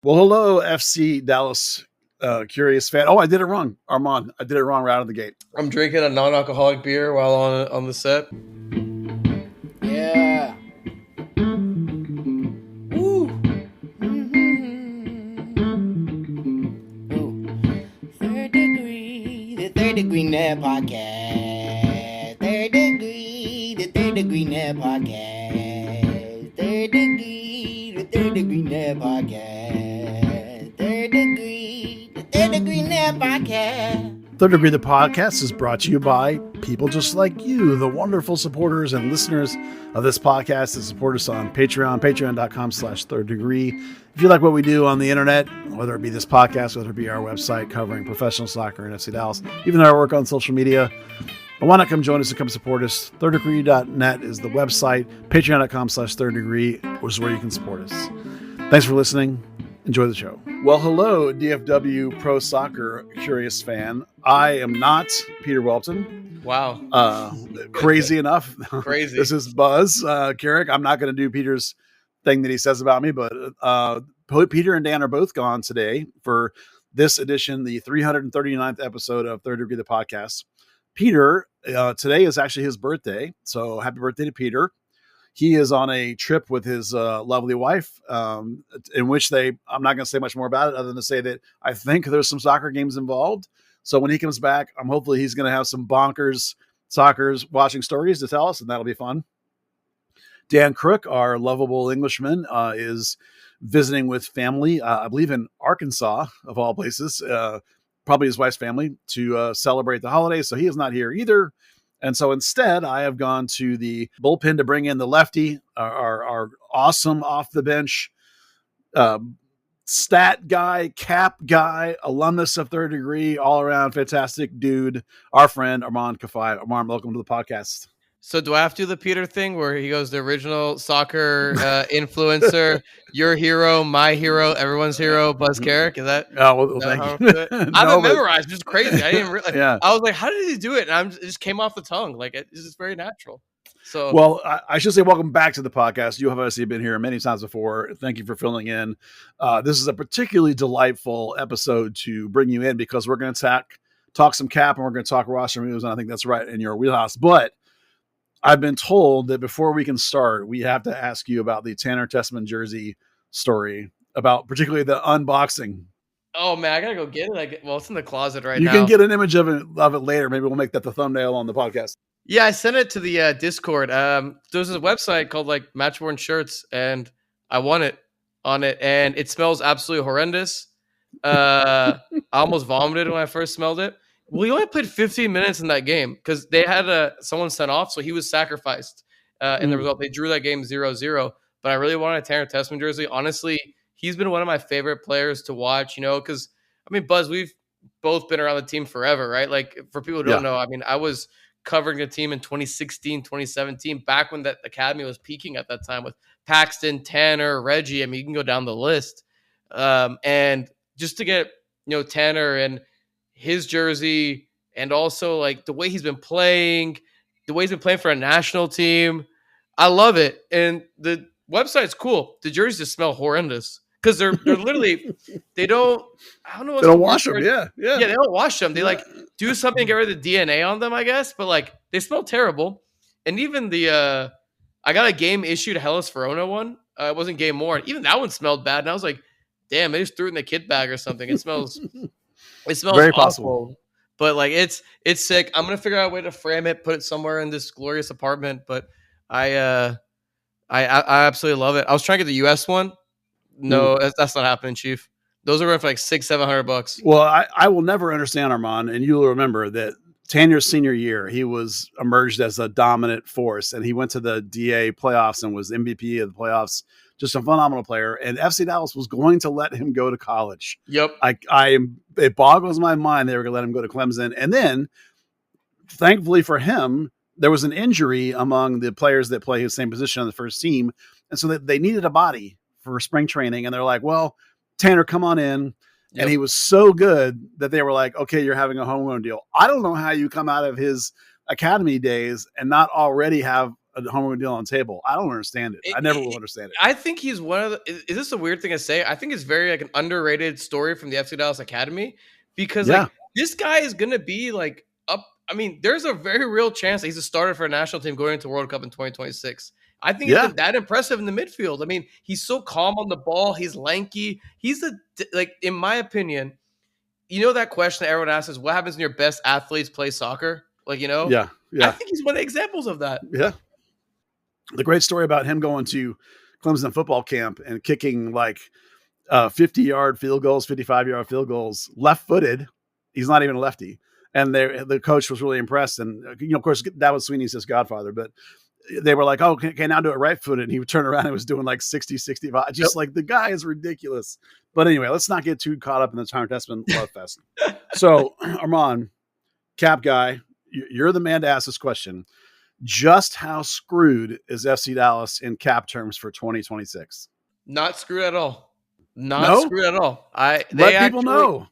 Well, hello, FC Dallas curious fan. Oh, I did it wrong, Arman. I did it wrong right out of the gate. I'm drinking a non-alcoholic beer while on the set. Yeah. Woo. Third Degree, the Third Degree Net Podcast. Third Degree, the Third Degree Net Podcast. Third Degree, the Third Degree Net Podcast. Third Degree, the Third Degree Net Podcast. Third Degree, the podcast, is brought to you by people just like you, the wonderful supporters and listeners of this podcast that support us on Patreon, patreon.com/third degree. If you like what we do on the internet, whether it be this podcast, whether it be our website covering professional soccer and FC Dallas, even our work on social media, why not come join us and come support us? thirddegree.net is the website. Patreon.com/third degree is where you can support us. Thanks for listening. Enjoy the show. Well, hello, DFW Pro Soccer curious fan. I am not Peter Welpton. Wow. Crazy enough. Crazy. This is Buzz Carrick. I'm not going to do Peter's thing that he says about me, but Peter and Dan are both gone today for this edition, the 339th episode of Third Degree, the podcast. Peter, today is actually his birthday, so happy birthday to Peter. He is on a trip with his lovely wife, in which I'm not going to say much more about it other than to say that I think there's some soccer games involved. So when he comes back, hopefully he's going to have some bonkers soccer's watching stories to tell us, and that'll be fun. Dan Crooke, our lovable Englishman, is visiting with family, I believe in Arkansas, of all places, probably his wife's family, to celebrate the holidays. So he is not here either. And so instead, I have gone to the bullpen to bring in the lefty, our awesome off the bench stat guy, cap guy, alumnus of Third Degree, all around fantastic dude, our friend Arman Kafai. Arman, welcome to the podcast. So do I have to do the Peter thing where he goes, the original soccer influencer, your hero, my hero, everyone's hero, Buzz Carrick? Is that? Well, thank you. I haven't memorized. It's just crazy. I didn't realize. Yeah. I was like, how did he do it? And it just came off the tongue. Like, it's just very natural. So, well, I should say welcome back to the podcast. You have obviously been here many times before. Thank you for filling in. This is a particularly delightful episode to bring you in because we're going to talk some cap and we're going to talk roster moves, and I think that's right in your wheelhouse. But I've been told that before we can start, we have to ask you about the Tanner Tessman jersey story, about particularly the unboxing. Oh man, I gotta go get it. Well, it's in the closet right now. You can get an image of it later. Maybe we'll make that the thumbnail on the podcast. Yeah, I sent it to the Discord. There's a website called like Matchworn Shirts, and I won it on it, and it smells absolutely horrendous. I almost vomited when I first smelled it. We only played 15 minutes in that game because they had someone sent off, so he was sacrificed in the result. They drew that game 0-0, but I really wanted a Tanner Tessman jersey. Honestly, he's been one of my favorite players to watch, because, Buzz, we've both been around the team forever, right? Like, for people who don't know, I was covering the team in 2016, 2017, back when that academy was peaking at that time with Paxton, Tanner, Reggie. You can go down the list. And just to get, Tanner and his jersey, and also like the way he's been playing, for a national team, I love it. And the website's cool. The jerseys just smell horrendous because they're literally they don't wash them. Yeah, they don't wash them. They like do something to get rid of the DNA on them, I guess. But like they smell terrible. And even the I got a game issued Hellas Verona one. It wasn't game worn. Even that one smelled bad, and I was like, damn, they just threw it in the kit bag or something. It smells. It smells very awful, possible, but like it's sick. I'm gonna figure out a way to frame it, put it somewhere in this glorious apartment. But I absolutely love it. I was trying to get the US one. No, that's not happening, Chief. Those are running for like $600-700. Well, I will never understand Arman, and you'll remember that Tanner's senior year, he was emerged as a dominant force, and he went to the DA playoffs and was MVP of the playoffs. Just a phenomenal player, and FC Dallas was going to let him go to college. Yep. It boggles my mind they were going to let him go to Clemson. And then, thankfully for him, there was an injury among the players that play his same position on the first team. And so they needed a body for spring training. And they're like, well, Tanner, come on in. Yep. And he was so good that they were like, okay, you're having a homegrown deal. I don't know how you come out of his academy days and not already have a home run deal on the table. I don't understand it. I never will understand it. I think he's one of the. Is this a weird thing to say? I think it's very like an underrated story from the FC Dallas Academy because like this guy is gonna be like up. I mean, there's a very real chance that he's a starter for a national team going into World Cup in 2026. I think he's been that impressive in the midfield. I mean, he's so calm on the ball. He's lanky. He's like, in my opinion, you know that question that everyone asks is, what happens when your best athletes play soccer? Like, you know? Yeah. I think he's one of the examples of that. Yeah. The great story about him going to Clemson football camp and kicking like 50-yard field goals, 55-yard field goals, left-footed. He's not even a lefty. And the coach was really impressed. And, of course, that was Sweeney's his godfather. But they were like, oh, can now do it right-footed. And he would turn around and was doing like 60, 65. Just like the guy is ridiculous. But anyway, let's not get too caught up in the Turner Testament love fest. So, Arman, cap guy, you're the man to ask this question. Just how screwed is FC Dallas in cap terms for 2026? Not screwed at all. Not screwed at all. Let people know.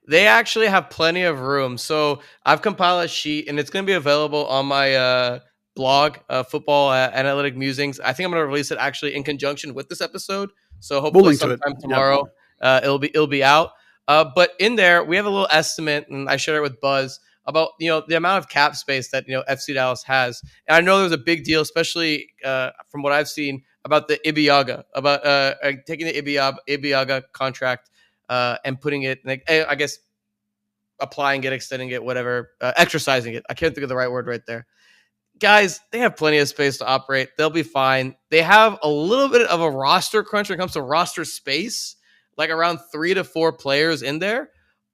They actually have plenty of room. So I've compiled a sheet, and it's going to be available on my blog, Football Analytic Musings. I think I'm going to release it actually in conjunction with this episode. So hopefully sometime tomorrow it'll be out. But in there, we have a little estimate, and I shared it with Buzz, about the amount of cap space that FC Dallas has. And I know there's a big deal, especially from what I've seen, about the Ibiaga, about taking the Ibiaga contract and putting it, I guess, applying it, extending it, whatever, exercising it. I can't think of the right word right there. Guys, they have plenty of space to operate. They'll be fine. They have a little bit of a roster crunch when it comes to roster space, like around 3 to 4 players in there.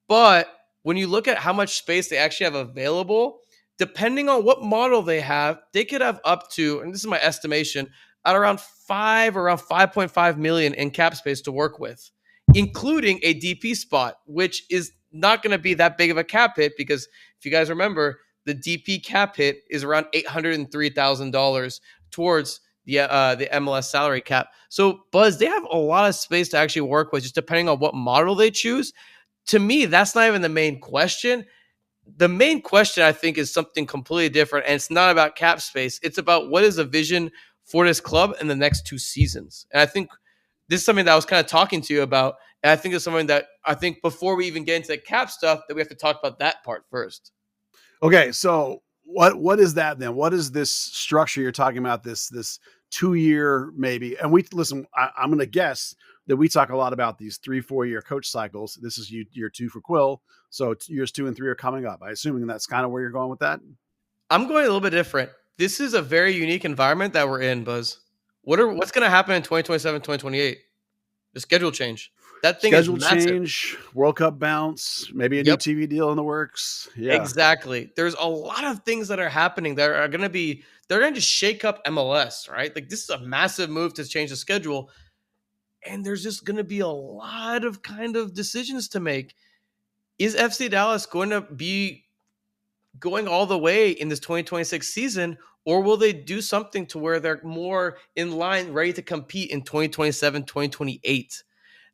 But when you look at how much space they actually have available, depending on what model they have, they could have up to, and this is my estimation, at around 5.5 million in cap space to work with, including a DP spot, which is not going to be that big of a cap hit because if you guys remember, the DP cap hit is around $803,000 towards the MLS salary cap. So, Buzz, they have a lot of space to actually work with, just depending on what model they choose. To me, that's not even the main question. The main question, I think, is something completely different, and it's not about cap space. It's about what is the vision for this club in the next 2 seasons. And I think this is something that I was kind of talking to you about, and I think it's something that I think before we even get into the cap stuff, that we have to talk about that part first. Okay, so what is that then? What is this structure you're talking about? This 2-year maybe? And I'm going to guess that we talk a lot about these 3-4 year coach cycles. This is year 2 for Quill, so years 2 and 3 are coming up. I assuming that's kind of where you're going with that. I'm going a little bit different. This is a very unique environment that we're in, Buzz. What's going to happen in 2027, 2028? The schedule change. That thing is massive. Schedule change, World Cup bounce, maybe a new TV deal in the works. Yeah, exactly. There's a lot of things that are happening that are going to they're going to just shake up MLS, right? Like this is a massive move to change the schedule. And there's just going to be a lot of kind of decisions to make. Is FC Dallas going to be going all the way in this 2026 season, or will they do something to where they're more in line, ready to compete in 2027, 2028?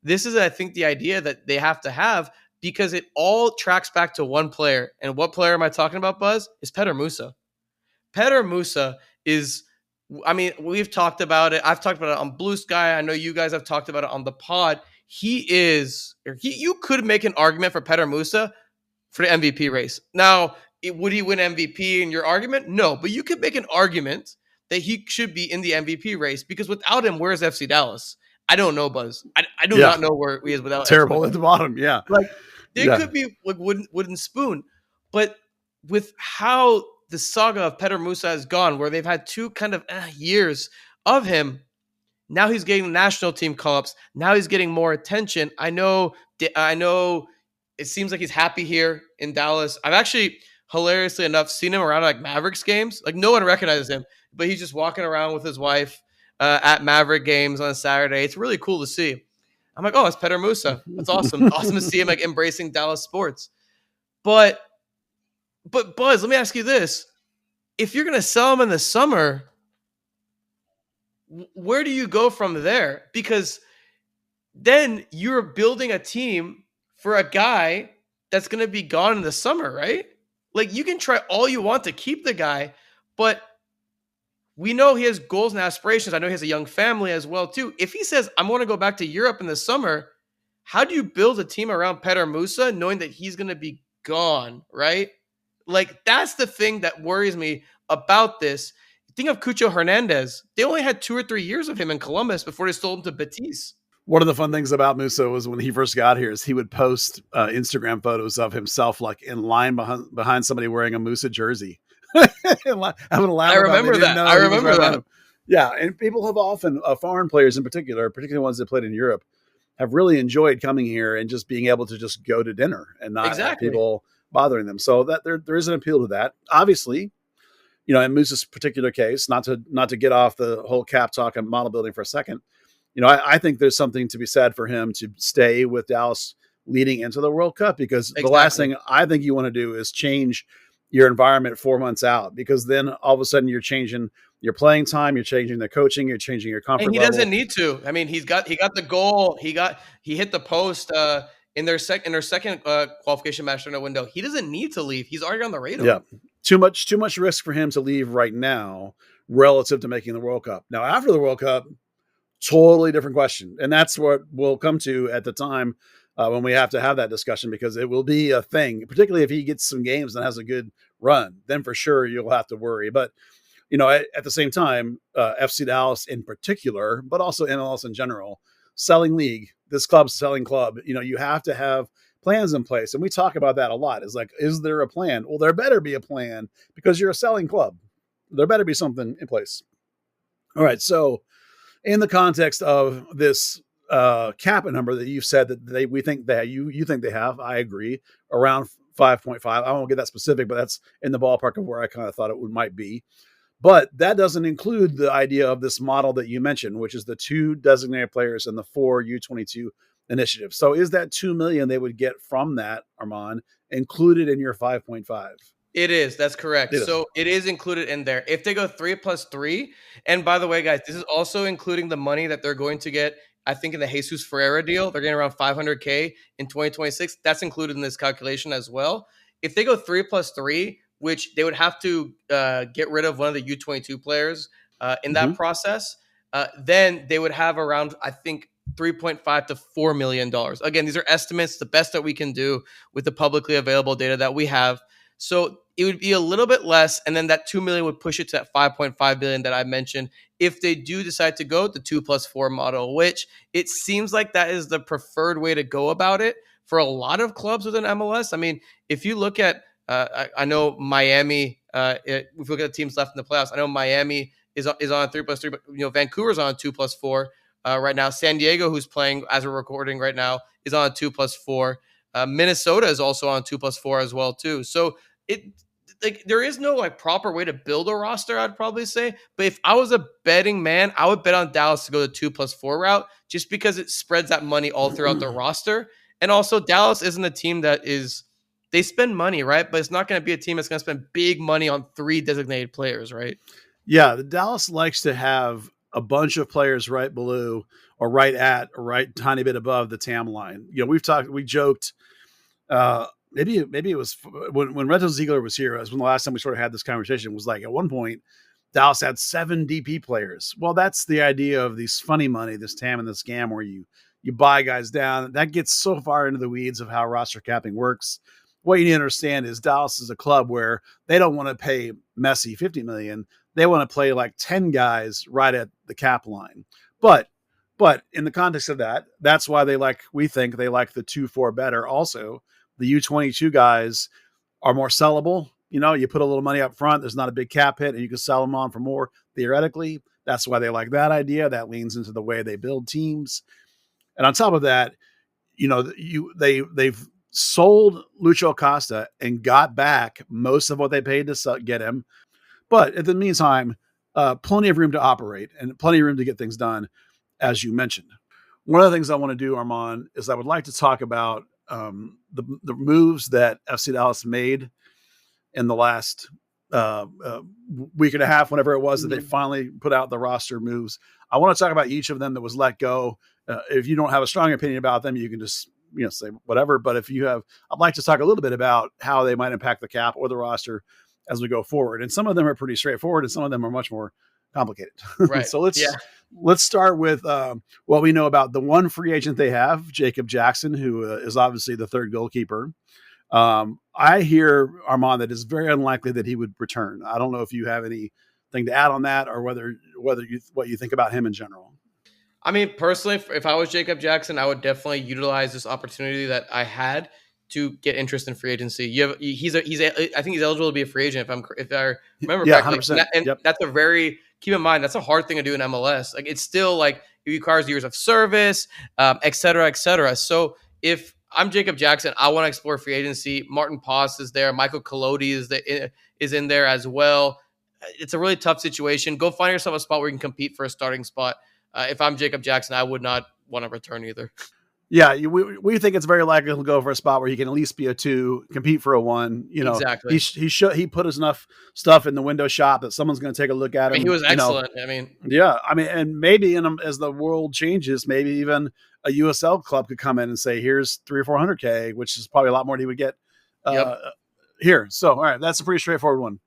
This is, I think, the idea that they have to have because it all tracks back to one player. And what player am I talking about, Buzz? Is Petar Musa. Petar Musa is, I mean, we've talked about it. I've talked about it on Blue Sky. I know you guys have talked about it on the pod. You could make an argument for Petar Musa for the MVP race. Now, would he win MVP in your argument? No, but you could make an argument that he should be in the MVP race because without him, where's FC Dallas? I don't know, Buzz. I do not know where he is without terrible at the bottom. Yeah, like there could be like wooden spoon, but with how the saga of Petar Musa has gone, where they've had 2 kind of years of him, now he's getting national team call-ups. Now he's getting more attention. I know. It seems like he's happy here in Dallas. I've actually, hilariously enough, seen him around like Mavericks games. Like no one recognizes him, but he's just walking around with his wife at Maverick games on a Saturday. It's really cool to see. I'm like, oh, it's Petar Musa. That's awesome. Awesome to see him like embracing Dallas sports. But Buzz, let me ask you this. If you're going to sell him in the summer, where do you go from there? Because then you're building a team for a guy that's going to be gone in the summer, right? Like you can try all you want to keep the guy, but we know he has goals and aspirations. I know he has a young family as well too. If he says, I'm going to go back to Europe in the summer, how do you build a team around Petar Musa knowing that he's going to be gone, right? Like, that's the thing that worries me about this. Think of Cucho Hernandez. They only had 2 or 3 years of him in Columbus before they sold him to Betis. One of the fun things about Musa was when he first got here is he would post Instagram photos of himself like in line behind somebody wearing a Musa jersey. Having a laugh. I remember that. I remember that. Yeah, and people have often, foreign players in particular, particularly ones that played in Europe, have really enjoyed coming here and just being able to just go to dinner and not have people bothering them. So that there is an appeal to that. Obviously, you know, in Musa's particular case, not to get off the whole cap talk and model building for a second, you know, I think there's something to be said for him to stay with Dallas leading into the World Cup, because the last thing I think you want to do is change your environment 4 months out, because then all of a sudden you're changing your playing time, you're changing the coaching, you're changing your comfort level. He doesn't need to. I mean, he got the goal. He hit the post in their second qualification match in a window. He doesn't need to leave. He's already on the radar. Yeah. Too much risk for him to leave right now relative to making the World Cup. Now, after the World Cup, totally different question. And that's what we'll come to at the time when we have to have that discussion, because it will be a thing, particularly if he gets some games and has a good run, then for sure you'll have to worry. But, you know, at the same time, FC Dallas in particular, but also MLS in general, selling league, this club's selling club, you know, you have to have plans in place. And we talk about that a lot. It's like, is there a plan? Well, there better be a plan, because you're a selling club. There better be something in place. All right. So in the context of this cap number that you've said that we think that you think they have, I agree, around 5.5. I won't get that specific, but that's in the ballpark of where I kind of thought it might be. But that doesn't include the idea of this model that you mentioned, which is the 2 designated players and the 4 U22 initiatives. So is that $2 million they would get from that, Arman, included in your 5.5? It is. That's correct. So it is included in there. If they go 3+3, and by the way, guys, this is also including the money that they're going to get, I think, in the Jesus Ferreira deal. They're getting around $500K in 2026. That's included in this calculation as well. If they go 3+3, which they would have to get rid of one of the U22 players in that process, then they would have around, I think, $3.5 to $4 million. Again, these are estimates, the best that we can do with the publicly available data that we have. So it would be a little bit less, and then that $2 million would push it to that $5.5 billion that I mentioned if they do decide to go the 2+4 model, which it seems like that is the preferred way to go about it for a lot of clubs within MLS. I mean, if you look at, I know Miami, if we look at the teams left in the playoffs, I know Miami is on 3+3, but you know, Vancouver's on 2+4 right now. San Diego, who's playing as we're recording right now, is on 2+4. Minnesota is also on 2+4 as well too. So there is no like proper way to build a roster, I'd probably say. But if I was a betting man, I would bet on Dallas to go the 2+4 route, just because it spreads that money all throughout the roster. And also, Dallas isn't a team that is, they spend money, right? But it's not going to be a team that's going to spend big money on 3 designated players, right? Yeah, the Dallas likes to have a bunch of players right below or right at or right tiny bit above the TAM line. You know, we joked, maybe it was when Reto Ziegler was here, as when the last time we sort of had this conversation, was like at one point Dallas had 7 DP players. Well, that's the idea of these funny money, this TAM and this scam, where you buy guys down. That gets so far into the weeds of how roster capping works. What you need to understand is Dallas is a club where they don't want to pay Messi $50 million. They want to play like 10 guys right at the cap line. But in the context of that, that's why we think they like the 2-4 better. Also, the U22 guys are more sellable. You know, you put a little money up front, there's not a big cap hit, and you can sell them on for more theoretically. That's why they like that idea. That leans into the way they build teams. And on top of that, you know, they've sold Lucho Acosta and got back most of what they paid to get him. But in the meantime, plenty of room to operate and plenty of room to get things done, as you mentioned. One of the things I want to do, Arman, is I would like to talk about the moves that FC Dallas made in the last week and a half, whenever it was that they finally put out the roster moves. I want to talk about each of them that was let go. If you don't have a strong opinion about them, you can just say whatever. But if you have, I'd like to talk a little bit about how they might impact the cap or the roster as we go forward. And some of them are pretty straightforward, and some of them are much more complicated. Right. So Yeah. let's start with what we know about the one free agent they have, Jacob Jackson, who is obviously the third goalkeeper. I hear, Arman, that it's very unlikely that he would return. I don't know if you have anything to add on that, or what you think about him in general. I mean, personally, if I was Jacob Jackson, I would definitely utilize this opportunity that I had to get interest in free agency. I think he's eligible to be a free agent if I remember Yeah, correctly. 100%. And Yep. that's keep in mind, that's a hard thing to do in MLS. Like, it's still like, it requires years of service, et cetera, et cetera. So if I'm Jacob Jackson, I want to explore free agency. Martin Paz is there. Michael Collodi is in there as well. It's a really tough situation. Go find yourself a spot where you can compete for a starting spot. If I'm Jacob Jackson, I would not want to return either. Yeah, we think it's very likely he'll go for a spot where he can at least be a 2, compete for a 1. Exactly. He put enough stuff in the window shop that someone's going to take a look at him. He was excellent. And maybe as the world changes, maybe even a USL club could come in and say, here's 300 or 400K, which is probably a lot more than he would get here. So, all right, that's a pretty straightforward one.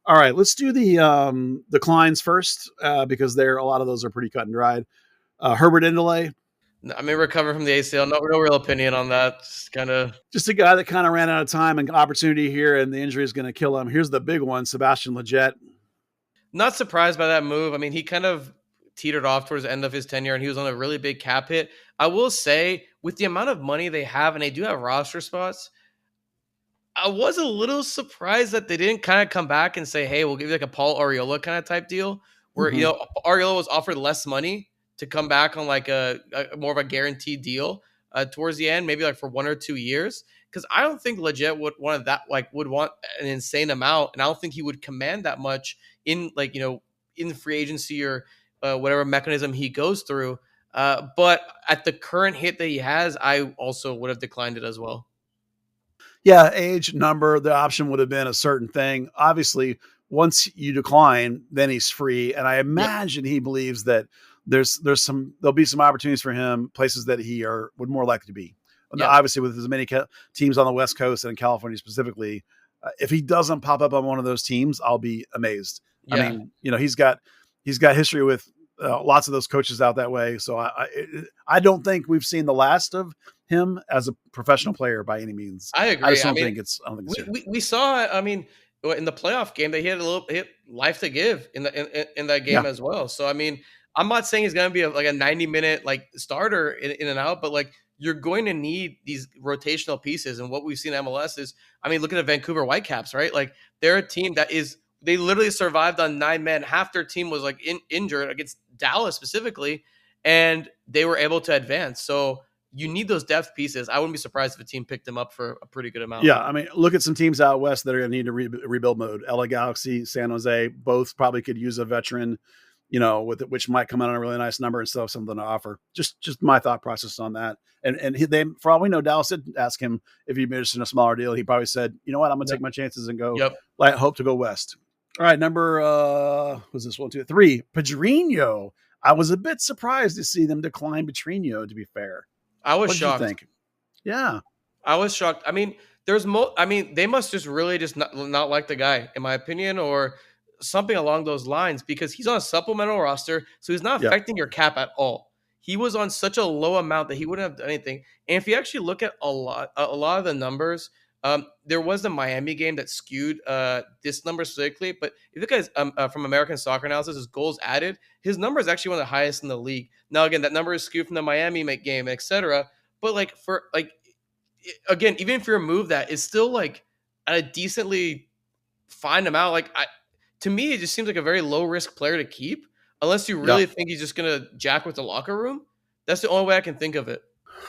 All right, let's do the declines first, because a lot of those are pretty cut and dried. Herbert Indele. I mean, recover from the ACL. No real opinion on that. Just a guy that kind of ran out of time and opportunity here, and the injury is going to kill him. Here's the big one, Sebastian Lletget. Not surprised by that move. I mean, he kind of teetered off towards the end of his tenure, and he was on a really big cap hit. I will say, with the amount of money they have, and they do have roster spots, I was a little surprised that they didn't kind of come back and say, hey, we'll give you like a Paul Arriola kind of type deal, where Arriola was offered less money to come back on like a more of a guaranteed deal towards the end, maybe like for 1 or 2 years. Because I don't think Lletget would want an insane amount, and I don't think he would command that much in in free agency or whatever mechanism he goes through. But at the current hit that he has, I also would have declined it as well. Yeah, age, number, the option would have been a certain thing. Obviously, once you decline, then he's free, and I imagine he believes that there'll be some opportunities for him, places that he would more likely to be. Yeah. Obviously, with as many teams on the West Coast and in California specifically, if he doesn't pop up on one of those teams, I'll be amazed. Yeah. I mean, he's got history with lots of those coaches out that way. So I don't think we've seen the last of him as a professional player by any means. I agree. I don't think it's we saw. I mean, in the playoff game, that he had life to give in that game as well. So I mean, I'm not saying he's going to be a 90-minute starter in and out, but you're going to need these rotational pieces. And what we've seen in MLS is, I mean, look at the Vancouver Whitecaps, right? They're a team they literally survived on 9 men. Half their team was injured against Dallas specifically, and they were able to advance. So you need those depth pieces. I wouldn't be surprised if a team picked them up for a pretty good amount. Yeah, I mean, look at some teams out west that are going to need to rebuild mode. LA Galaxy, San Jose, both probably could use a veteran, which might come out on a really nice number and still have something to offer. Just my thought process on that. And they, for all we know, Dallas did ask him if he'd be interested in a smaller deal. He probably said, you know what, I'm going to take my chances and go. Yep. Hope to go west. All right, number was this 1, 2, 3? Pedrinho. I was a bit surprised to see them decline Pedrinho. To be fair, I was shocked. shocked. You think? Yeah, I was shocked. I mean, they must just really just not like the guy, in my opinion, or something along those lines, because he's on a supplemental roster, so he's not affecting your cap at all. He was on such a low amount that he wouldn't have done anything. And if you actually look at a lot of the numbers, there was the Miami game that skewed this number specifically. But if you look at from American Soccer Analysis, his goals added, his number is actually one of the highest in the league. Now, again, that number is skewed from the Miami game, etc. But again, even if you remove that, it's still at a decently fine amount. To me, it just seems like a very low risk player to keep, unless you really think he's just gonna jack with the locker room. That's the only way I can think of it.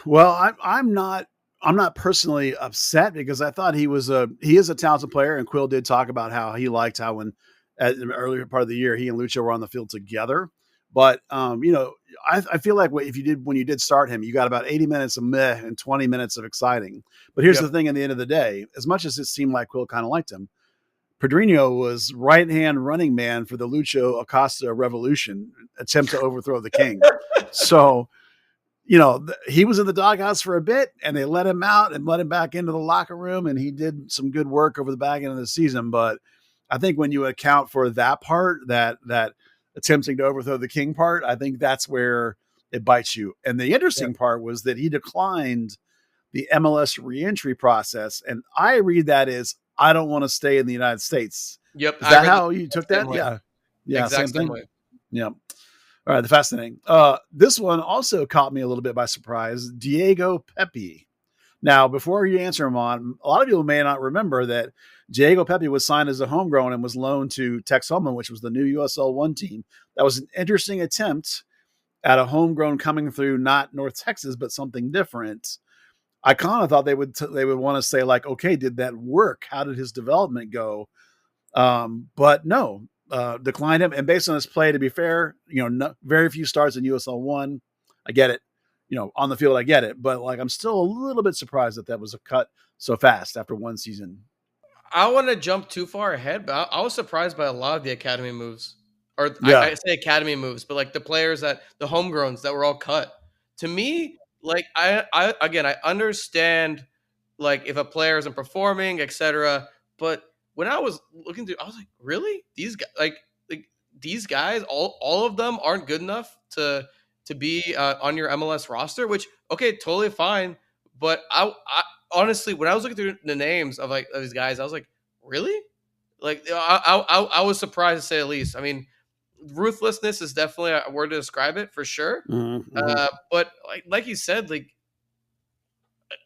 Well, I'm not personally upset, because I thought he is a talented player, and Quill did talk about how he liked how when at the earlier part of the year he and Lucho were on the field together. But I feel like when you did start him, you got about 80 minutes of meh and 20 minutes of exciting. But here's the thing: at the end of the day, as much as it seemed like Quill kind of liked him, Pedrinho was right-hand running man for the Lucho Acosta revolution attempt to overthrow the king. So, he was in the doghouse for a bit, and they let him out and let him back into the locker room, and he did some good work over the back end of the season. But I think when you account for that part, that attempting to overthrow the king part, I think that's where it bites you. And the interesting part was that he declined the MLS reentry process. And I read that as, I don't want to stay in the United States. Yep. Is that how you took that? way. Yeah. Yeah. Exact Same thing. way. Yeah. All right. Fascinating. This one also caught me a little bit by surprise. Diego Pepe. Now, before you answer him on, a lot of people may not remember that Diego Pepe was signed as a homegrown and was loaned to Texoma, which was the new USL 1 team. That was an interesting attempt at a homegrown coming through, not North Texas, but something different. I kind of thought they would want to say, like, okay, did that work? How did his development go? But no, declined him. And based on his play, to be fair, very few starts in USL 1. I get it. On the field, I get it. But like, I'm still a little bit surprised that was a cut so fast after one season. I want to jump too far ahead, but I was surprised by a lot of the academy moves. Or I say academy moves, but like the players the homegrowns that were all cut. To me, like I understand like if a player isn't performing, etc. But when I was looking through, I was like, really? These guys, like these guys, all of them aren't good enough to be on your MLS roster. Which okay, totally fine. But I honestly, when I was looking through the names of these guys, I was like, really? Like I was surprised to say the least. I mean, ruthlessness is definitely a word to describe it for sure. Mm-hmm. But like you said, like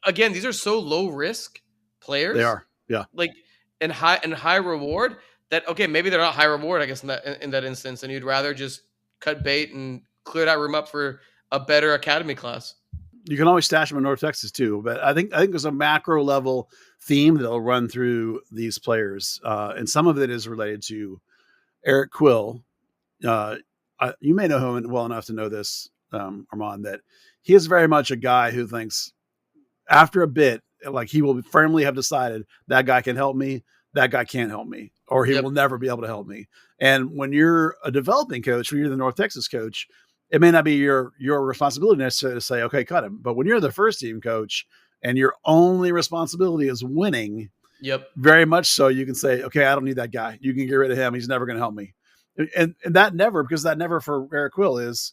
again, these are so low risk players. They are, yeah. Like and high reward that okay, maybe they're not high reward, I guess in that instance, and you'd rather just cut bait and clear that room up for a better academy class. You can always stash them in North Texas too, but I think there's a macro level theme that'll run through these players, and some of it is related to Eric Quill. You may know him well enough to know this, Arman, that he is very much a guy who thinks after a bit, like he will firmly have decided that guy can help me, that guy can't help me, or he will never be able to help me. And when you're a developing coach, when you're the North Texas coach, it may not be your responsibility necessarily to say, okay, cut him. But when you're the first team coach and your only responsibility is winning, very much so, you can say, okay, I don't need that guy. You can get rid of him. He's never going to help me. And that never for Eric Quill is,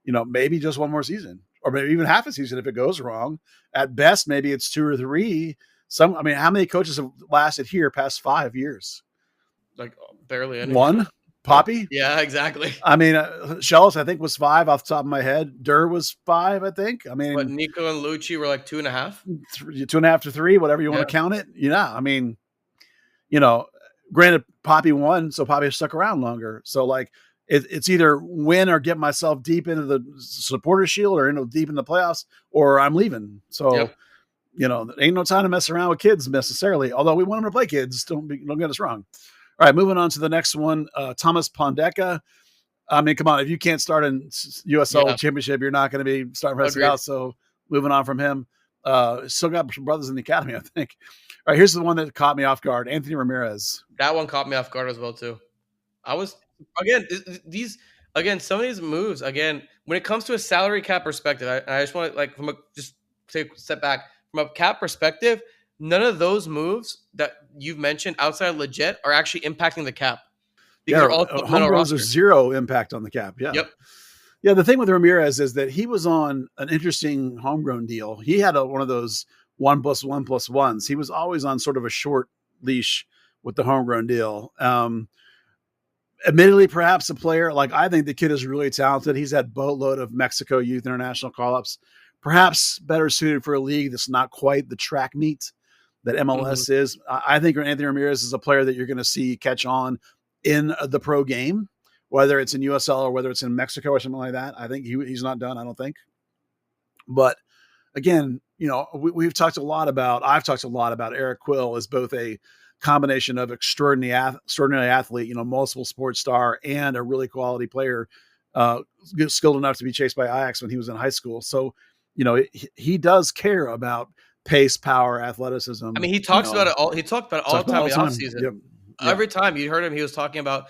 maybe just one more season or maybe even half a season if it goes wrong. At best, maybe it's 2 or 3. How many coaches have lasted here past 5 years? Like barely any. One? Poppy? Yeah, exactly. I mean, Shellis, I think, was 5 off the top of my head. Durr was 5, I think. I mean, but Nico and Lucci were like 2.5. 2.5 to 3, whatever you want to count it. I mean, granted, Poppy won, so Poppy stuck around longer. So, like, it's either win or get myself deep into the supporter shield or deep in the playoffs, or I'm leaving. So, ain't no time to mess around with kids necessarily. Although we want them to play kids, don't get us wrong. All right, moving on to the next one, Thomas Pondeka. I mean, come on, if you can't start in USL Championship, you're not going to be starting for out. So moving on from him, still got some brothers in the academy, I think. All right, here's the one that caught me off guard, Anthony Ramirez. That one caught me off guard as well too. I was some of these moves when it comes to a salary cap perspective, I just want to just take a step back from a cap perspective. None of those moves that you've mentioned outside of legit are actually impacting the cap. Homegrowns are zero impact on the cap. Yeah. Yep. Yeah. The thing with Ramirez is that he was on an interesting homegrown deal. He had one of those 1+1+1s. He was always on sort of a short leash with the homegrown deal. Admittedly, perhaps a player I think the kid is really talented. He's had boatload of Mexico Youth International call-ups, perhaps better suited for a league that's not quite the track meet that MLS is. I think Anthony Ramirez is a player that you're going to see catch on in the pro game, whether it's in USL or whether it's in Mexico or something like that. I think he's not done, I don't think. But again, I've talked a lot about Eric Quill as both a combination of extraordinary athlete, multiple sports star, and a really quality player, skilled enough to be chased by Ajax when he was in high school. So, he does care about pace, power, athleticism. I mean, he talks about it all. He talked about it all the time in the offseason. Yep. Every time you heard him, he was talking about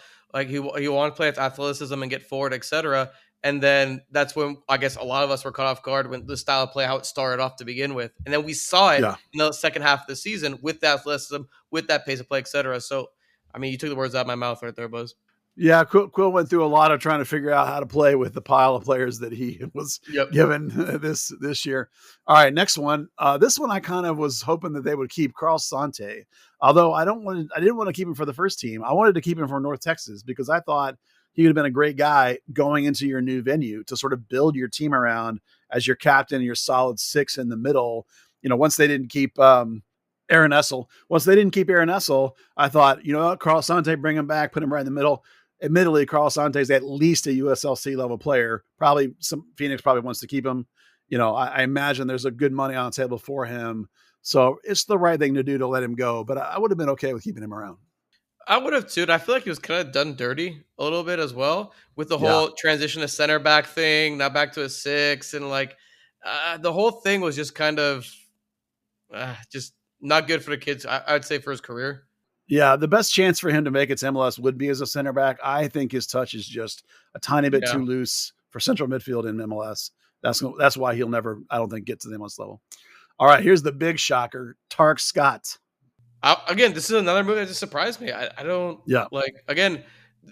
he wanted to play with athleticism and get forward, etc. And then that's when I guess a lot of us were caught off guard when the style of play, how it started off to begin with. And then we saw it in the second half of the season with that athleticism, with that pace of play, etc. So, I mean, you took the words out of my mouth right there, Buzz. Yeah, Quill went through a lot of trying to figure out how to play with the pile of players that he was given this year. All right, next one. This one I kind of was hoping that they would keep Carl Sante, although I didn't want to keep him for the first team. I wanted to keep him for North Texas because I thought he would have been a great guy going into your new venue to sort of build your team around as your captain, your solid six in the middle. Once they didn't keep Aaron Essel, I thought, Carl Sante, bring him back, put him right in the middle. Admittedly, Carl Sante is at least a USLC level player. Probably Phoenix probably wants to keep him. I imagine there's a good money on the table for him. So it's the right thing to do to let him go. But I would have been okay with keeping him around. I would have too. I feel like he was kind of done dirty a little bit as well with the whole transition to center back thing, not back to a six. And the whole thing was just kind of just not good for the kids. I'd say for his career. Yeah, the best chance for him to make it to MLS would be as a center back. I think his touch is just a tiny bit too loose for central midfield in MLS. That's why he'll never, I don't think, get to the MLS level. All right, here's the big shocker, Tark Scott. Again, this is another move that just surprised me. I don't again,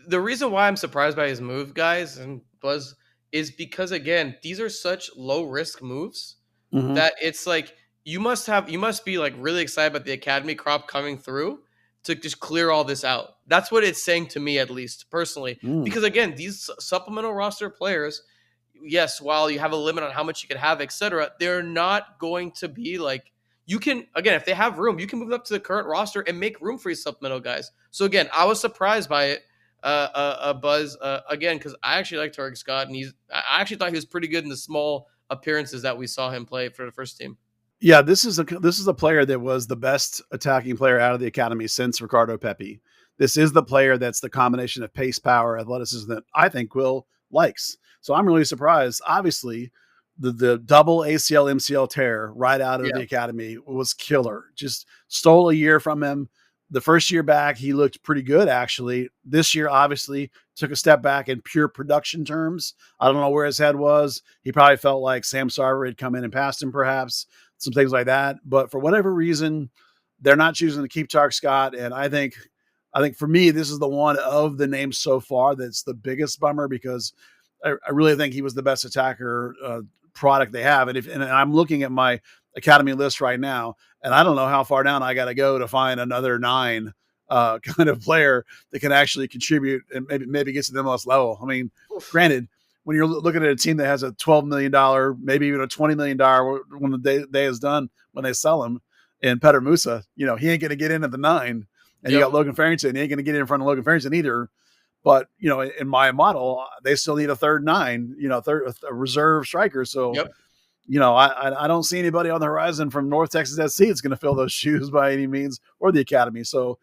the reason why I'm surprised by his move, guys, and Buzz, is because, again, these are such low risk moves that it's like you must be like really excited about the academy crop coming through to just clear all this out. That's what it's saying to me, at least personally, because again, these supplemental roster players, yes, while you have a limit on how much you can have, etc., they're not going to be like, you can, again, if they have room, you can move up to the current roster and make room for these supplemental guys. So again, I was surprised by it, Buzz, again, because I actually like Tarek Scott, and I actually thought he was pretty good in the small appearances that we saw him play for the first team. Yeah, this is a player that was the best attacking player out of the academy since Ricardo Pepi. This is the player that's the combination of pace, power, athleticism that I think Quill likes. So I'm really surprised. Obviously, the double ACL MCL tear right out of the academy was killer. Just stole a year from him. The first year back, he looked pretty good, actually. This year, obviously, took a step back in pure production terms. I don't know where his head was. He probably felt like Sam Sarver had come in and passed him, perhaps. Some things like that. But for whatever reason, they're not choosing to keep Tark Scott. And I think for me, this is the one of the names so far that's the biggest bummer, because I really think he was the best attacker product they have. And I'm looking at my academy list right now, and I don't know how far down I got to go to find another 9 kind of player that can actually contribute and maybe get to the MLS level. I mean, granted, when you're looking at a team that has a $12 million, maybe even a $20 million when the day is done, when they sell him, and Petter Musa, he ain't going to get in at the 9. And you got Logan Farrington. He ain't going to get in front of Logan Farrington either. But, in my model, they still need a third 9, a reserve striker. So, I don't see anybody on the horizon from North Texas SC that's going to fill those shoes by any means, or the academy. So,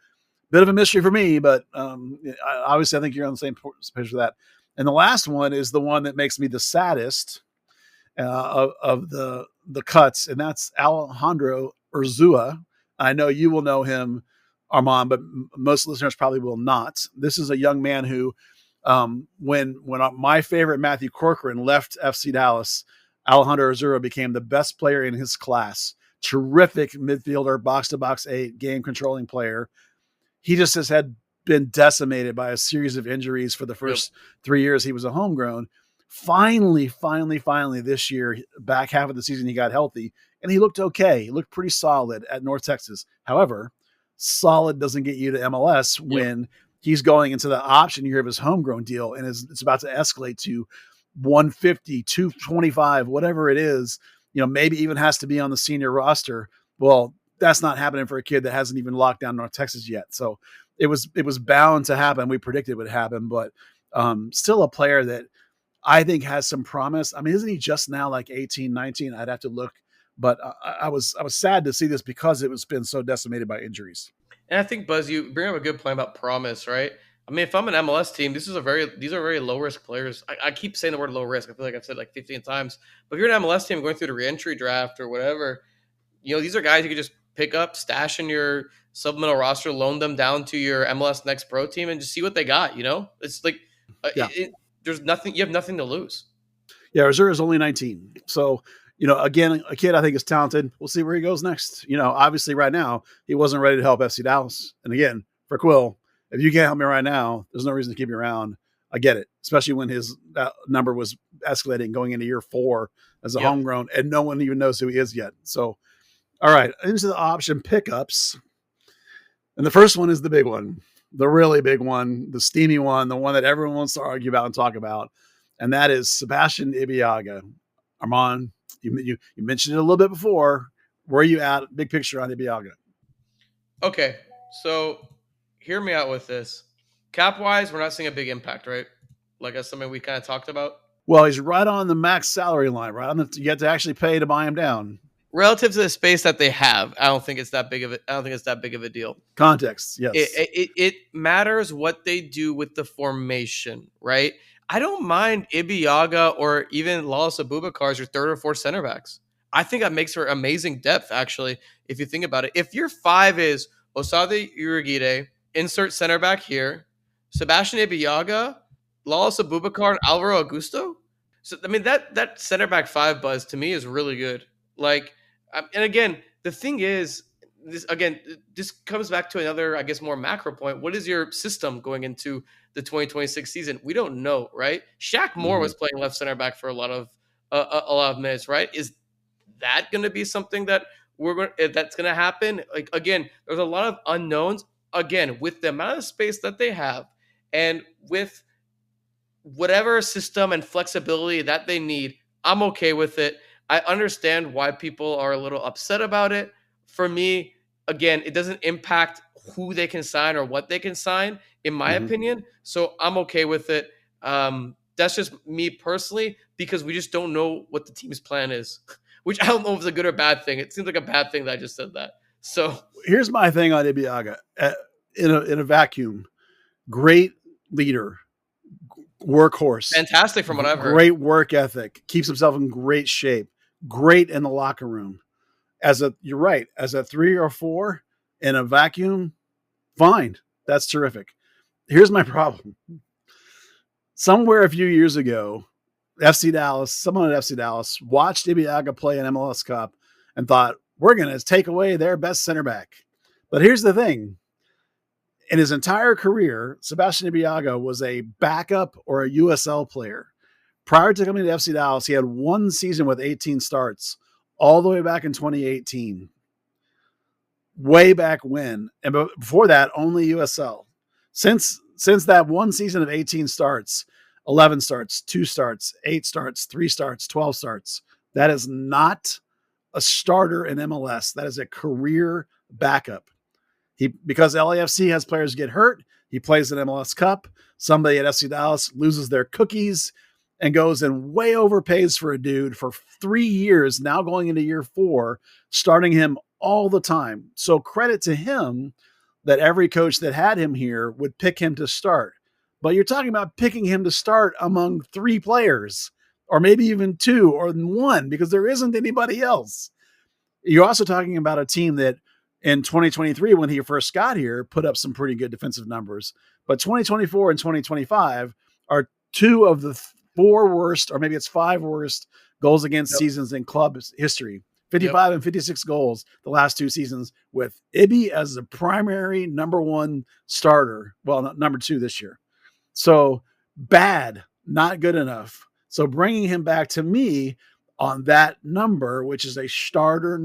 bit of a mystery for me, but obviously I think you're on the same page with that. And the last one is the one that makes me the saddest of the cuts, and that's Alejandro Urzua. I know you will know him, Arman, but most listeners probably will not. This is a young man who, when my favorite Matthew Corcoran left FC Dallas, Alejandro Urzua became the best player in his class. Terrific midfielder, box-to-box 8, game-controlling player. He just has been decimated by a series of injuries for the first 3 years he was a homegrown. Finally, this year, back half of the season, he got healthy, and he looked okay. He looked pretty solid at North Texas. However, solid doesn't get you to MLS when he's going into the option year of his homegrown deal, and it's about to escalate to 150, 225, whatever it is, maybe even has to be on the senior roster. Well, that's not happening for a kid that hasn't even locked down North Texas yet. So it was bound to happen. We predicted it would happen, but still a player that I think has some promise. I mean, isn't he just now like 18, 19? I'd have to look, but I was sad to see this because it was been so decimated by injuries. And I think, Buzz, you bring up a good point about promise, right? I mean, if I'm an MLS team, these are very low risk players. I keep saying the word low risk. I feel like I've said like 15 times. But if you're an MLS team going through the reentry draft or whatever, these are guys you could just pick up, stash in your supplemental roster, loan them down to your MLS Next Pro team, and just see what they got. It's like there's nothing. You have nothing to lose. Yeah, Urzua is only 19, so again, a kid I think is talented. We'll see where he goes next. Obviously, right now he wasn't ready to help FC Dallas, and again for Quill, if you can't help me right now, there's no reason to keep you around. I get it, especially when his number was escalating going into year 4 as a homegrown, and no one even knows who he is yet. So, all right, into the option pickups. And the first one is the big one, the really big one, the steamy one, the one that everyone wants to argue about and talk about. And that is Sebastian Ibeagha. Arman, you mentioned it a little bit before. Where are you at? Big picture on Ibeagha. Okay, so hear me out with this. Cap-wise, we're not seeing a big impact, right? Like that's something we kind of talked about. Well, he's right on the max salary line, right? You have to actually pay to buy him down. Relative to the space that they have, I don't think it's that big of a deal. Context, yes. It matters what they do with the formation, right? I don't mind Ibeagha or even Lawless Abubakar as your third or fourth center backs. I think that makes for amazing depth, actually, if you think about it. If your 5 is Osade Urugide, insert center back here, Sebastian Ibeagha, Lawless Abubakar, and Alvaro Augusto. So, I mean, that center back 5, Buzz, to me is really good. Like, and again, the thing is, this comes back to another, I guess, more macro point. What is your system going into the 2026 season? We don't know, right? Shaq Moore was playing left center back for a lot of minutes, right? Is that going to be something that that's going to happen? Like, again, there's a lot of unknowns. Again, with the amount of space that they have, and with whatever system and flexibility that they need, I'm okay with it. I understand why people are a little upset about it. For me, again, it doesn't impact who they can sign or what they can sign, in my opinion. So I'm okay with it. That's just me personally, because we just don't know what the team's plan is, which I don't know if it's a good or bad thing. It seems like a bad thing that I just said that. So here's my thing on Ibeagha. In a vacuum, great leader, workhorse, fantastic from what I've heard. Great work ethic, keeps himself in great shape, great in the locker room. You're right, as a 3 or 4 in a vacuum, fine. That's terrific. Here's my problem. Somewhere a few years ago, someone at FC Dallas watched Ibeagha play an MLS Cup and thought, we're going to take away their best center back. But here's the thing. In his entire career, Sebastian Ibeagha was a backup or a USL player. Prior to coming to FC Dallas, he had 1 season with 18 starts, all the way back in 2018. Way back when. And before that, only USL. Since that 1 season of 18 starts, 11 starts, 2 starts, 8 starts, 3 starts, 12 starts. That is not a starter in MLS. That is a career backup. Because LAFC has players get hurt, he plays an MLS Cup. Somebody at FC Dallas loses their cookies and goes and way overpays for a dude for 3 years, now going into year 4, starting him all the time. So credit to him that every coach that had him here would pick him to start. But you're talking about picking him to start among 3 players, or maybe even 2 or 1, because there isn't anybody else. You're also talking about a team that in 2023, when he first got here, put up some pretty good defensive numbers. But 2024 and 2025 are 2 of the 4 worst, or maybe it's 5 worst goals against seasons in club history. 55 and 56 goals the last 2 seasons, with Ibe as the primary number 1 starter. Well, number 2 this year. So bad, not good enough. So bringing him back to me on that number, which is a starter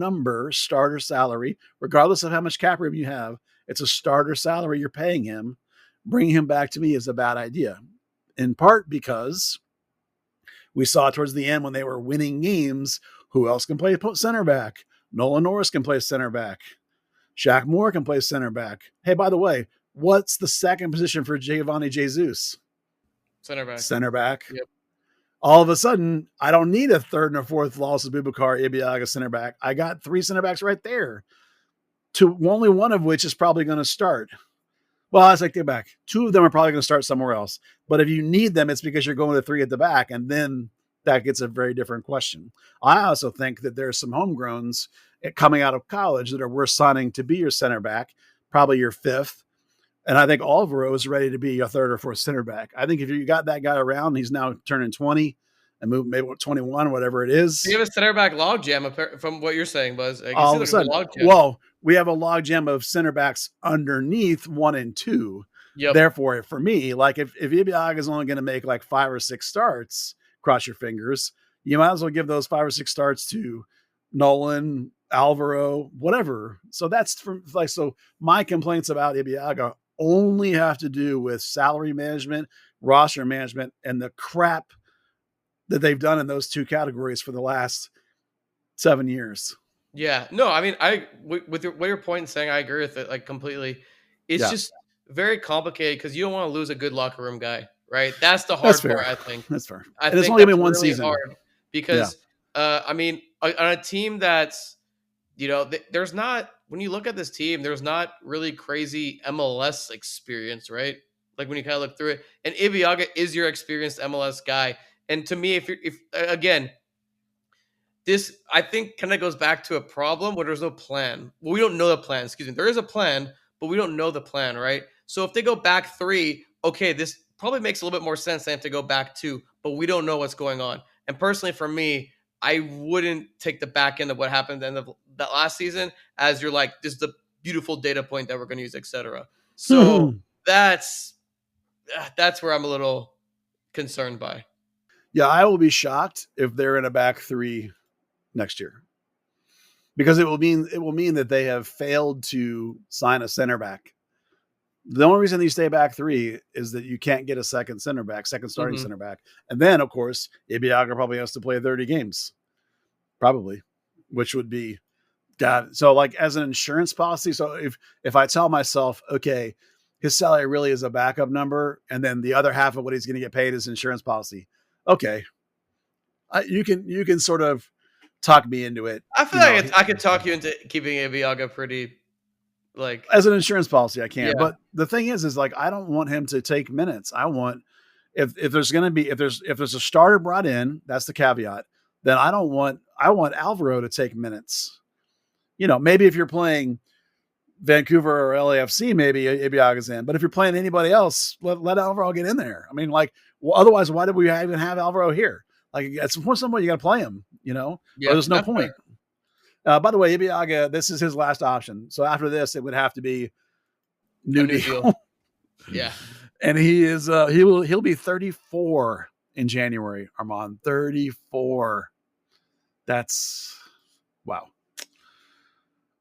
salary, regardless of how much cap room you have, it's a starter salary you're paying him. Bringing him back to me is a bad idea, in part because we saw towards the end when they were winning games, who else can play center back? Nolan Norris can play center back. Shaq Moore can play center back. Hey, by the way, what's the second position for Giovanni Jesus? Center back. Yep. All of a sudden, I don't need a 3rd and a 4th Lawless Abubakar, Ibeagha center back. I got 3 center backs right there, only one of which is probably going to start. Well, I take that back. 2 of them are probably going to start somewhere else. But if you need them, it's because you're going to 3 at the back, and then that gets a very different question. I also think that there's some homegrowns coming out of college that are worth signing to be your center back, probably your 5th. And I think Alvaro is ready to be a 3rd or 4th center back. I think if you got that guy around, he's now turning 20 and moving maybe 21, whatever it is. You have a center back logjam from what you're saying, Buzz. All of a sudden, well, we have a logjam of center backs underneath 1 and 2. Yep. Therefore, for me, like if Ibiaga is only going to make like 5 or 6 starts, cross your fingers, you might as well give those 5 or 6 starts to Nolan, Alvaro, whatever. So that's so my complaints about Ibiaga only have to do with salary management, roster management, and the crap that they've done in those 2 categories for the last 7 years. Yeah, no, I mean, with your point in saying, I agree with it like completely. It's just very complicated because you don't want to lose a good locker room guy, right? That's the hard part, I think. That's fair. And it's only been one season. Hard because, I mean, on a team that's, there's not, when you look at this team, there's not really crazy MLS experience, right? Like when you kind of look through it, and Ibiaga is your experienced MLS guy. And to me, if again, this, I think, kind of goes back to a problem where there's no plan. Well, we don't know the plan. Excuse me. There is a plan, but we don't know the plan, right? So if they go back 3, okay, this probably makes a little bit more sense than to go back 2, but we don't know what's going on. And personally, for me, I wouldn't take the back end of what happened at the end of that last season as you're like, this is the beautiful data point that we're going to use, etc. So that's where I'm a little concerned by. Yeah, I will be shocked if they're in a back 3 next year, because it will mean that they have failed to sign a center back. The only reason you stay back 3 is that you can't get a second starting center back. And then, of course, Ibiaga probably has to play 30 games, probably, which would be God. So like as an insurance policy. So if I tell myself, okay, his salary really is a backup number, and then the other half of what he's going to get paid is insurance policy. Okay. You can sort of talk me into it. I feel like I could talk you into keeping Ibiaga pretty, like, as an insurance policy, I can. Yeah. But the thing is like I don't want him to take minutes. I want if there's a starter brought in, that's the caveat. Then I want Alvaro to take minutes. Maybe if you're playing Vancouver or LAFC, maybe Ibiaga's in. But if you're playing anybody else, let Alvaro get in there. I mean, like, well, otherwise, why did we even have Alvaro here? Like, at some point, you got to play him, Yeah, or there's no point. By the way, Ibiaga, this is his last option. So after this, it would have to be new deal. Yeah. And he'll be 34 in January, Arman. 34. That's wow.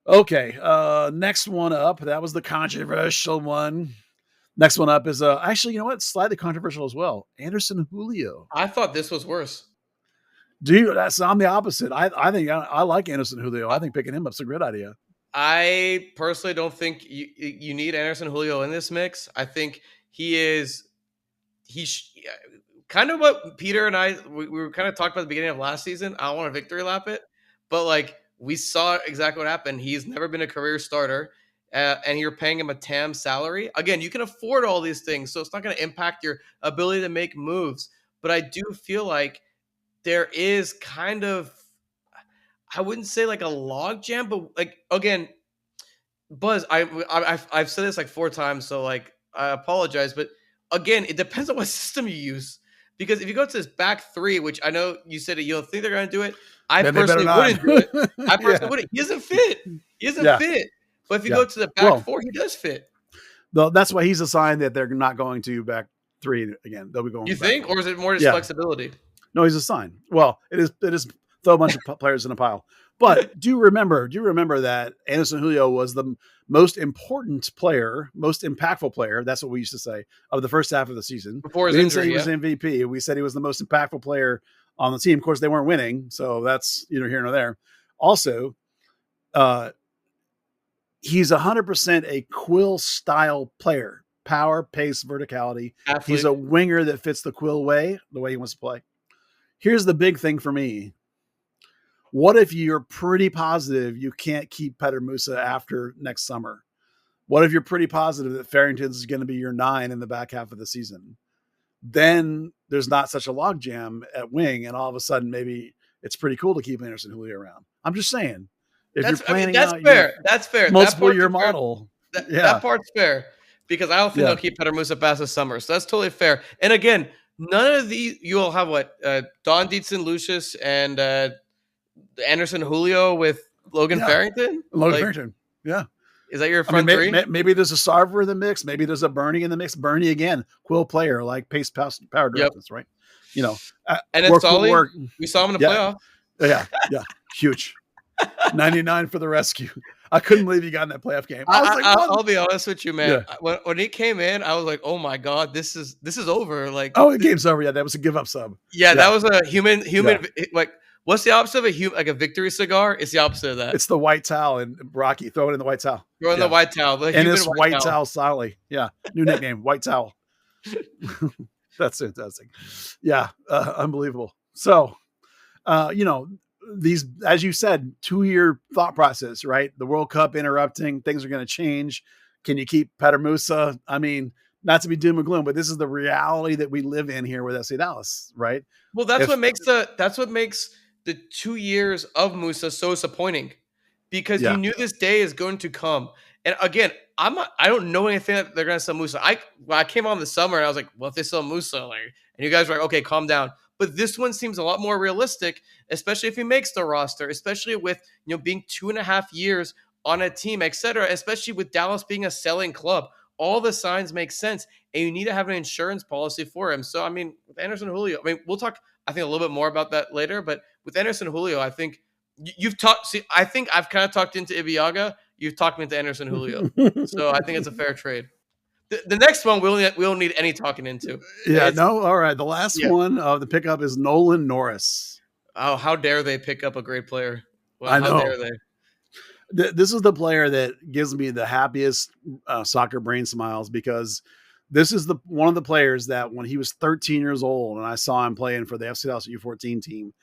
Okay. Next one up. That was the controversial one. Next one up is actually, you know what? Slightly controversial as well. Anderson Julio. I thought this was worse. Dude, I'm the opposite. I think I like Anderson Julio. I think picking him up's a great idea. I personally don't think you need Anderson Julio in this mix. I think he's kind of what Peter and we were kind of talking about at the beginning of last season. I don't want to victory lap it, but like we saw exactly what happened. He's never been a career starter. And you're paying him a TAM salary. Again, you can afford all these things, so it's not going to impact your ability to make moves. But I do feel like there is kind of, I wouldn't say like a log jam, but like, again, Buzz, I've said this like 4 times, so like I apologize. But again, it depends on what system you use. Because if you go to this back 3, which I know you said that you don't think they're going to do it, I personally wouldn't do it. I personally wouldn't. He doesn't fit. Fit. But if you go to the back 4, he does fit. Though that's why he's a sign that they're not going to back 3 again. They'll be going. You think, or is it more just flexibility? No, he's a sign. Well, it is throw a bunch of players in a pile. But do you remember that Anderson Julio was the most important player, most impactful player? That's what we used to say of the first half of the season. Before his injury, he was MVP. We said he was the most impactful player on the team. Of course, they weren't winning, so that's here nor there. Also, he's 100% a Quill style player. Power, pace, verticality. Athlete. He's a winger that fits the Quill way, the way he wants to play. Here's the big thing for me. What if you're pretty positive you can't keep Petter Musa after next summer? What if you're pretty positive that Farrington's is going to be your 9 in the back half of the season? Then there's not such a logjam at wing, and all of a sudden maybe it's pretty cool to keep Anderson Julio around. I'm just saying. If you're planning that's fair. That's fair. Multiple year model. That part's fair because I don't think they'll keep Petter Musa past the summer. So that's totally fair. And again, none of these, you will have Don Dietzen, Lucius, and Anderson Julio with Logan Farrington. Farrington. Yeah. Is that your front three? Maybe there's a Sarver in the mix. Maybe there's a Bernie in the mix. Bernie again, quill player, like pace, power directness, right? And it's Solly. We saw him in the playoff. Yeah, huge. 99 for the rescue. I couldn't believe he got in that playoff game. I'll be honest with you, man. Yeah. When he came in, I was like, "Oh my god, this is over!" Like, the game's over. Yeah, that was a give up sub. Yeah, that was a human. Like, what's the opposite of a victory cigar? It's the opposite of that. It's the white towel and Rocky. Throw it in the white towel. Throw in the white towel. And it's white towel Solly. Yeah, new nickname, white towel. That's fantastic. Yeah, unbelievable. So, these, as you said, 2-year thought process, right? The World Cup interrupting, things are going to change. Can you keep Petter Musa? I mean, not to be doom and gloom, but this is the reality that we live in here with FC Dallas, right? Well, that's what makes the 2 years of Musa so disappointing, because you knew this day is going to come. And again, I don't know anything that they're going to sell Musa. I came on the summer and I was like, well, if they sell Musa, and you guys were like, okay, calm down. But this one seems a lot more realistic, especially if he makes the roster, especially with being 2.5 years on a team, etc. Especially with Dallas being a selling club, all the signs make sense, and you need to have an insurance policy for him. So I mean, with Anderson Julio, we'll talk, I think, a little bit more about that later. But with Anderson Julio, I think you've talked. See, I think I've kind of talked into Ibiaga. You've talked me into Anderson Julio, so I think it's a fair trade. The next one we don't need any talking into. Yeah, all right. The last one of the pickup is Nolan Norris. Oh, how dare they pick up a great player? Well, I know. How dare they? This is the player that gives me the happiest soccer brain smiles, because this is one of the players that when he was 13 years old and I saw him playing for the FC Dallas U14 team.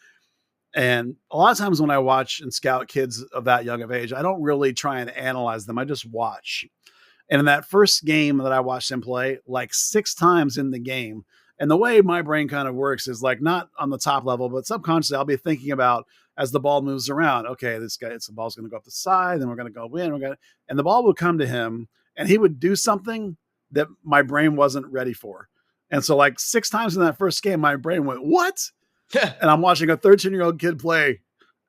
And a lot of times when I watch and scout kids of that young of age, I don't really try and analyze them. I just watch. And in that first game that I watched him play, like 6 times in the game, and the way my brain kind of works is like not on the top level, but subconsciously I'll be thinking about as the ball moves around, okay, the ball's going to go up the side, then we're going to go in, and the ball would come to him and he would do something that my brain wasn't ready for. And so like 6 times in that first game, my brain went, what? And I'm watching a 13-year-old kid play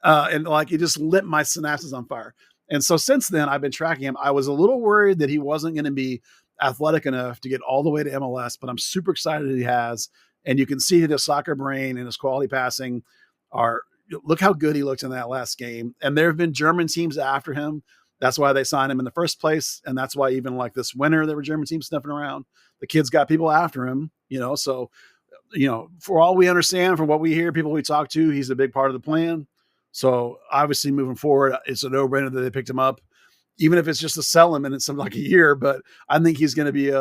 and like he just lit my synapses on fire. And so since then, I've been tracking him. I was a little worried that he wasn't going to be athletic enough to get all the way to MLS, but I'm super excited that he has. And you can see that his soccer brain and his quality passing look how good he looked in that last game. And there have been German teams after him. That's why they signed him in the first place. And that's why even like this winter, there were German teams sniffing around. The kid's got people after him, so, for all we understand, from what we hear, people we talk to, he's a big part of the plan. So obviously moving forward, it's a no-brainer that they picked him up, even if it's just to sell him and it's something like a year. But I think he's going to be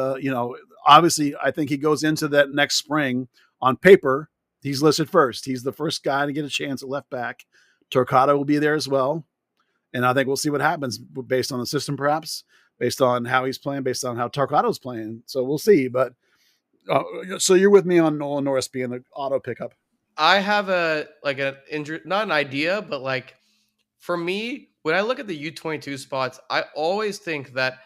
obviously I think he goes into that next spring on paper. He's listed first. He's the first guy to get a chance at left back. Torquato will be there as well. And I think we'll see what happens based on the system, perhaps based on how he's playing, based on how Torquato's playing. So we'll see. But so you're with me on Nolan Norris being the auto pickup. I have an injury, not an idea, but like for me, when I look at the U22 spots, I always think that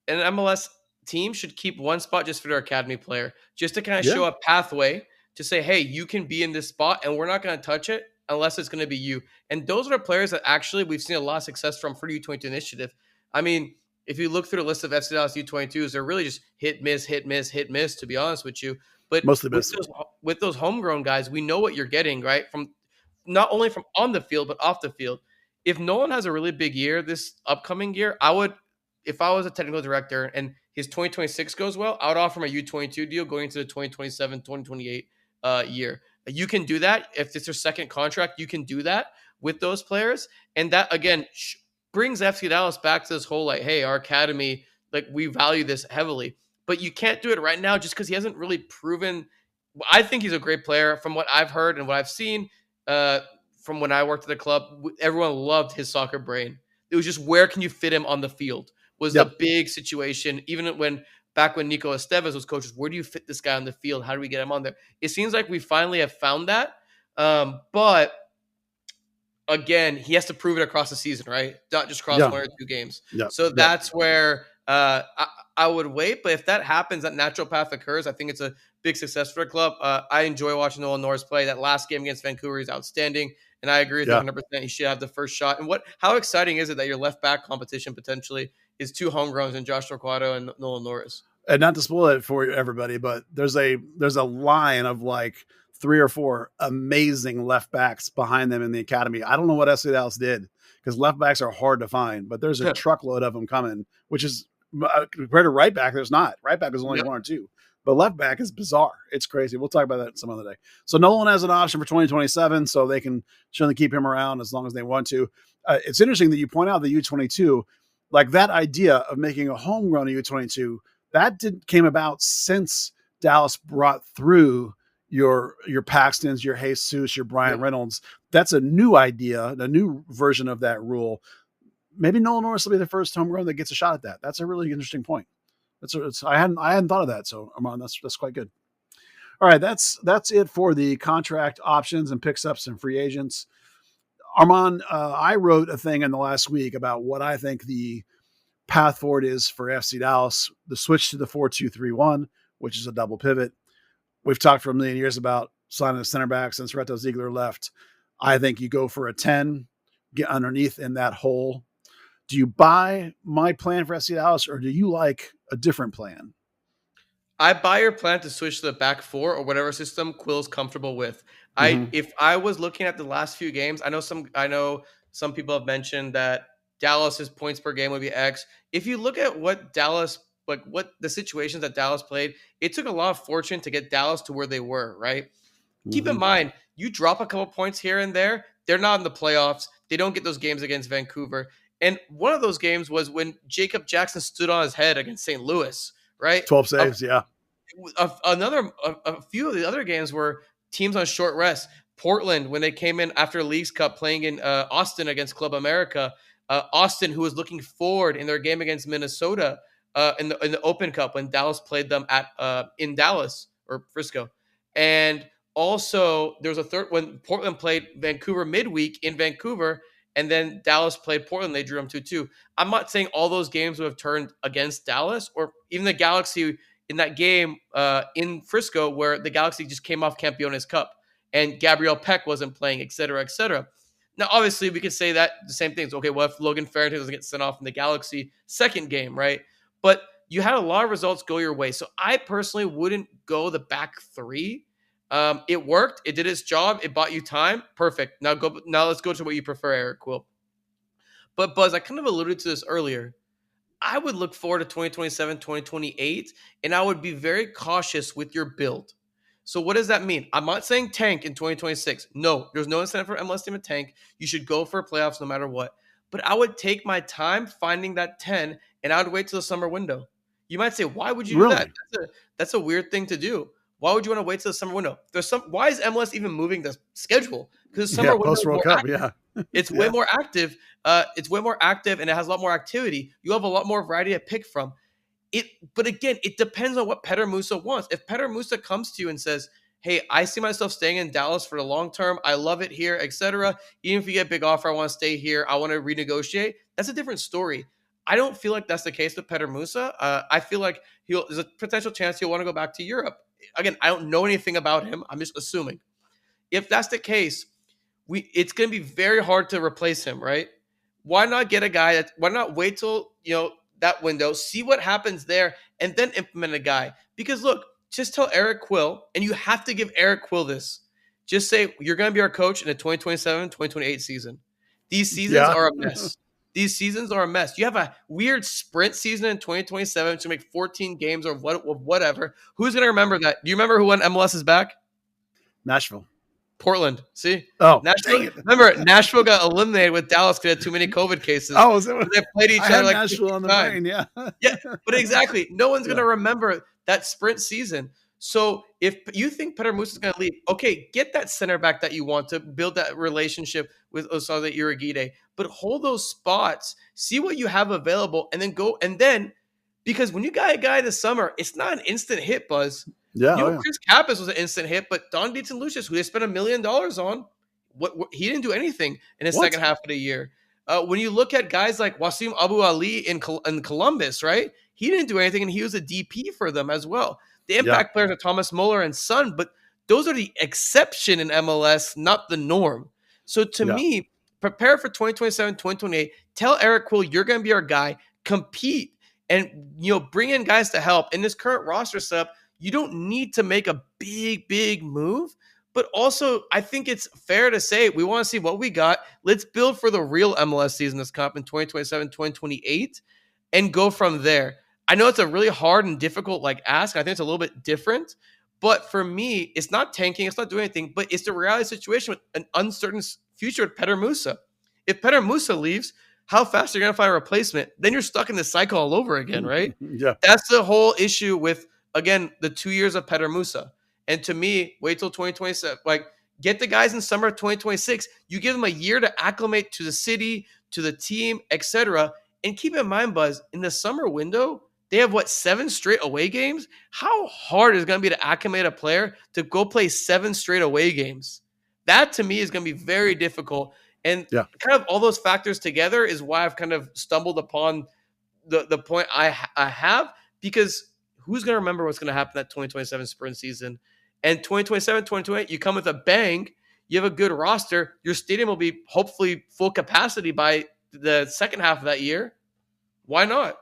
an MLS team should keep one spot just for their academy player, just to kind of show a pathway to say, hey, you can be in this spot and we're not going to touch it unless it's going to be you. And those are the players that actually we've seen a lot of success from for the U22 initiative. I mean, if you look through the list of FC Dallas U22s, they're really just hit, miss, to be honest with you. But mostly with those homegrown guys, we know what you're getting, right? From not only from on the field, but off the field. If Nolan has a really big year this upcoming year, if I was a technical director and his 2026 goes well, I would offer him a U22 deal going into the 2027, 2028 year. You can do that. If it's your second contract, you can do that with those players. And that, again, brings FC Dallas back to this whole, like, hey, our academy, like, we value this heavily. But you can't do it right now just because he hasn't really proven. I think he's a great player from what I've heard and what I've seen from when I worked at the club. Everyone loved his soccer brain. It was just, where can you fit him on the field was the big situation. Even back when Nico Estevez was coach, where do you fit this guy on the field? How do we get him on there? It seems like we finally have found that. But again, he has to prove it across the season, right? Not just across 1 or 2 games. So that's where I would wait. But if that happens, that natural path occurs, I think it's a big success for the club. I enjoy watching Nolan Norris play. That last game against Vancouver is outstanding. And I agree with you Yeah. 100%. You should have the first shot. And how exciting is it that your left back competition potentially is 2 homegrowns in Josh Torquato and Nolan Norris? And not to spoil it for everybody, but there's a line of like 3 or 4 amazing left backs behind them in the academy. I don't know what FC Dallas did, because left backs are hard to find, but there's a truckload of them coming, which is compared to right back. There's not. Right back is only 1 or 2, but left back is bizarre. It's crazy. We'll talk about that some other day. So Nolan has an option for 2027, so they can certainly keep him around as long as they want to. It's interesting that you point out the U22, like that idea of making a homegrown U22. That came about since Dallas brought through your Paxtons, your Jesus, your Brian Reynolds. That's a new idea, a new version of that rule. Maybe Nolan Norris will be the first homegrown that gets a shot at that. That's a really interesting point. I hadn't thought of that. So Arman, that's quite good. All right, that's it for the contract options and picks ups and free agents. Arman, I wrote a thing in the last week about what I think the path forward is for FC Dallas, the switch to the 4-2-3-1, which is a double pivot. We've talked for a million years about signing a center back since Reto Ziegler left. I think you go for a 10, get underneath in that hole. Do you buy my plan for FC Dallas, or do you like a different plan? I buy your plan to switch to the back 4 or whatever system Quill's comfortable with. If I was looking at the last few games, I know some people have mentioned that Dallas's points per game would be X. If you look at what the situations that Dallas played, it took a lot of fortune to get Dallas to where they were, right? Keep in mind, you drop a couple points here and there, they're not in the playoffs. They don't get those games against Vancouver. And one of those games was when Jacob Jackson stood on his head against St. Louis, right? 12 saves, yeah. A few of the other games were teams on short rest. Portland, when they came in after Leagues Cup playing in Austin against Club America, Austin, who was looking forward in their game against Minnesota in the Open Cup when Dallas played them in Dallas or Frisco. And also there was a third when Portland played Vancouver midweek in Vancouver, and then Dallas played Portland. They drew them 2-2. I'm not saying all those games would have turned against Dallas, or even the Galaxy in that game in Frisco where the Galaxy just came off Campeones Cup and Gabriel Peck wasn't playing, et cetera, et cetera. Now, obviously, we could say that the same things. Okay, well, if Logan Farrington doesn't get sent off in the Galaxy second game, right? But you had a lot of results go your way. So I personally wouldn't go the back 3. It worked. It did its job. It bought you time. Perfect. Now let's go to what you prefer, Eric Quill. But Buzz, I kind of alluded to this earlier. I would look forward to 2027, 2028, and I would be very cautious with your build. So what does that mean? I'm not saying tank in 2026. No, there's no incentive for MLS team to tank. You should go for playoffs no matter what. But I would take my time finding that 10, and I would wait till the summer window. You might say, why would you do that? That's a weird thing to do. Why would you want to wait till the summer window? Why is MLS even moving the schedule? Because the summer window post World Cup, it's way more active. It's way more active, and it has a lot more activity. You have a lot more variety to pick from. But again, it depends on what Petar Musa wants. If Petar Musa comes to you and says, hey, I see myself staying in Dallas for the long term. I love it here, etc. Even if you get a big offer, I want to stay here. I want to renegotiate. That's a different story. I don't feel like that's the case with Petar Musa. I feel like there's a potential chance he'll want to go back to Europe. Again, I don't know anything about him. I'm just assuming. If that's the case, it's going to be very hard to replace him, right? Why not get a guy why not wait till, that window, see what happens there, and then implement a guy? Because look, just tell Eric Quill, and you have to give Eric Quill this. Just say, you're going to be our coach in the 2027, 2028 season. These seasons are a mess. These seasons are a mess. You have a weird sprint season in 2027 to make 14 games or whatever. Who's going to remember that? Do you remember who won MLS is back? Nashville. Portland. See? Oh, Nashville. Remember, Nashville got eliminated with Dallas because they had too many COVID cases. Oh, was it? They played each other like Nashville on the brain, yeah. Yeah, but exactly. No one's going to remember that sprint season. So if you think Petar Musa is going to leave, okay, get that center back that you want to build that relationship with Osada Iragide, but hold those spots, see what you have available, and then go. And then, because when you got a guy this summer, it's not an instant hit, Buzz. Yeah, Chris Kappas was an instant hit, but Don Dietz and Lucius, who they spent $1 million on, he didn't do anything in the second half of the year. When you look at guys like Wasim Abu Ali in Columbus, right? He didn't do anything, and he was a DP for them as well. The impact players are Thomas Muller and Son, but those are the exception in MLS, not the norm. So to me, prepare for 2027, 2028. Tell Eric Quill, you're going to be our guy. Compete and, bring in guys to help. In this current roster setup, you don't need to make a big move. But also, I think it's fair to say we want to see what we got. Let's build for the real MLS season this comp in 2027, 2028 and go from there. I know it's a really hard and difficult ask. I think it's a little bit different. But for me, it's not tanking. It's not doing anything. But it's the reality situation with an uncertain future with Petar Musa. If Petar Musa leaves, how fast are you going to find a replacement? Then you're stuck in this cycle all over again, right? Yeah. That's the whole issue with, again, the 2 years of Petar Musa. And to me, wait till 2027. Get the guys in summer of 2026. You give them a year to acclimate to the city, to the team, etc. And keep in mind, Buzz, in the summer window, they have 7 straight away games? How hard is it going to be to acclimate a player to go play 7 straight away games? That to me is going to be very difficult. And kind of all those factors together is why I've kind of stumbled upon the point I have, because who's going to remember what's going to happen that 2027 sprint season? And 2027, 2028, you come with a bang, you have a good roster, your stadium will be hopefully full capacity by the second half of that year. Why not?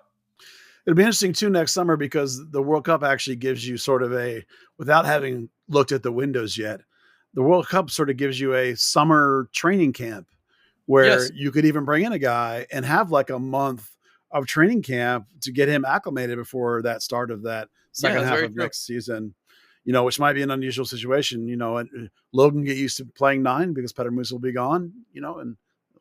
It'll be interesting too next summer, because the World Cup actually gives you sort of without having looked at the windows yet, the World Cup sort of gives you a summer training camp where you could even bring in a guy and have a month of training camp to get him acclimated before that start of that second half of next season. Which might be an unusual situation, and Logan get used to playing 9 because Petar Musa will be gone, and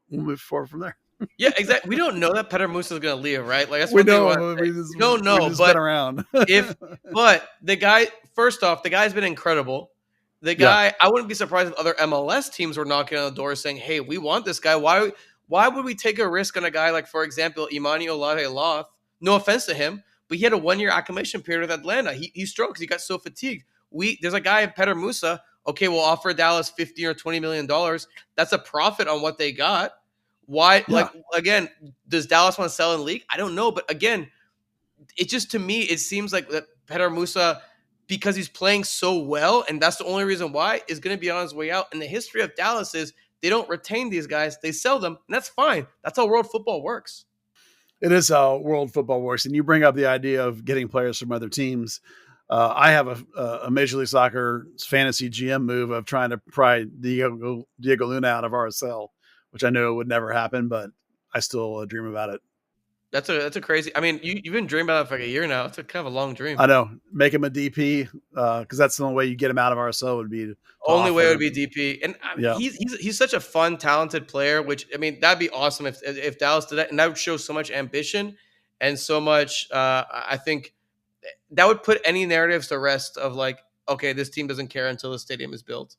we'll move forward from there. Yeah, exactly. We don't know that Petar Musa is going to leave, right? That's we what know. We don't know, but been around. But the guy, first off, the guy's been incredible. The guy, I wouldn't be surprised if other MLS teams were knocking on the door saying, "Hey, we want this guy." Why would we take a risk on a guy like, for example, Emmanuel Loth? No offense to him, but he had a 1-year acclimation period with Atlanta. He struggled because he got so fatigued. There's a guy, Petar Musa. Okay, we'll offer Dallas $50 or $20 million. That's a profit on what they got. Why? Again, does Dallas want to sell in league? I don't know, but again, it just, to me, it seems like that Petar Musa, because he's playing so well, and that's the only reason why, is going to be on his way out. And the history of Dallas is they don't retain these guys; they sell them, and that's fine. That's how world football works. It is how world football works. And you bring up the idea of getting players from other teams. I have a Major League Soccer fantasy GM move of trying to pry Diego Luna out of RSL, which I know would never happen, but I still dream about it. That's a crazy. I mean, you've been dreaming about it for a year now. It's a kind of a long dream. I know. Make him a DP, because that's the only way you get him out of RSL would be. Only way would be DP, and he's such a fun, talented player. Which, I mean, that'd be awesome if Dallas did that, and that would show so much ambition and so much. I think that would put any narratives to rest of okay, this team doesn't care until the stadium is built.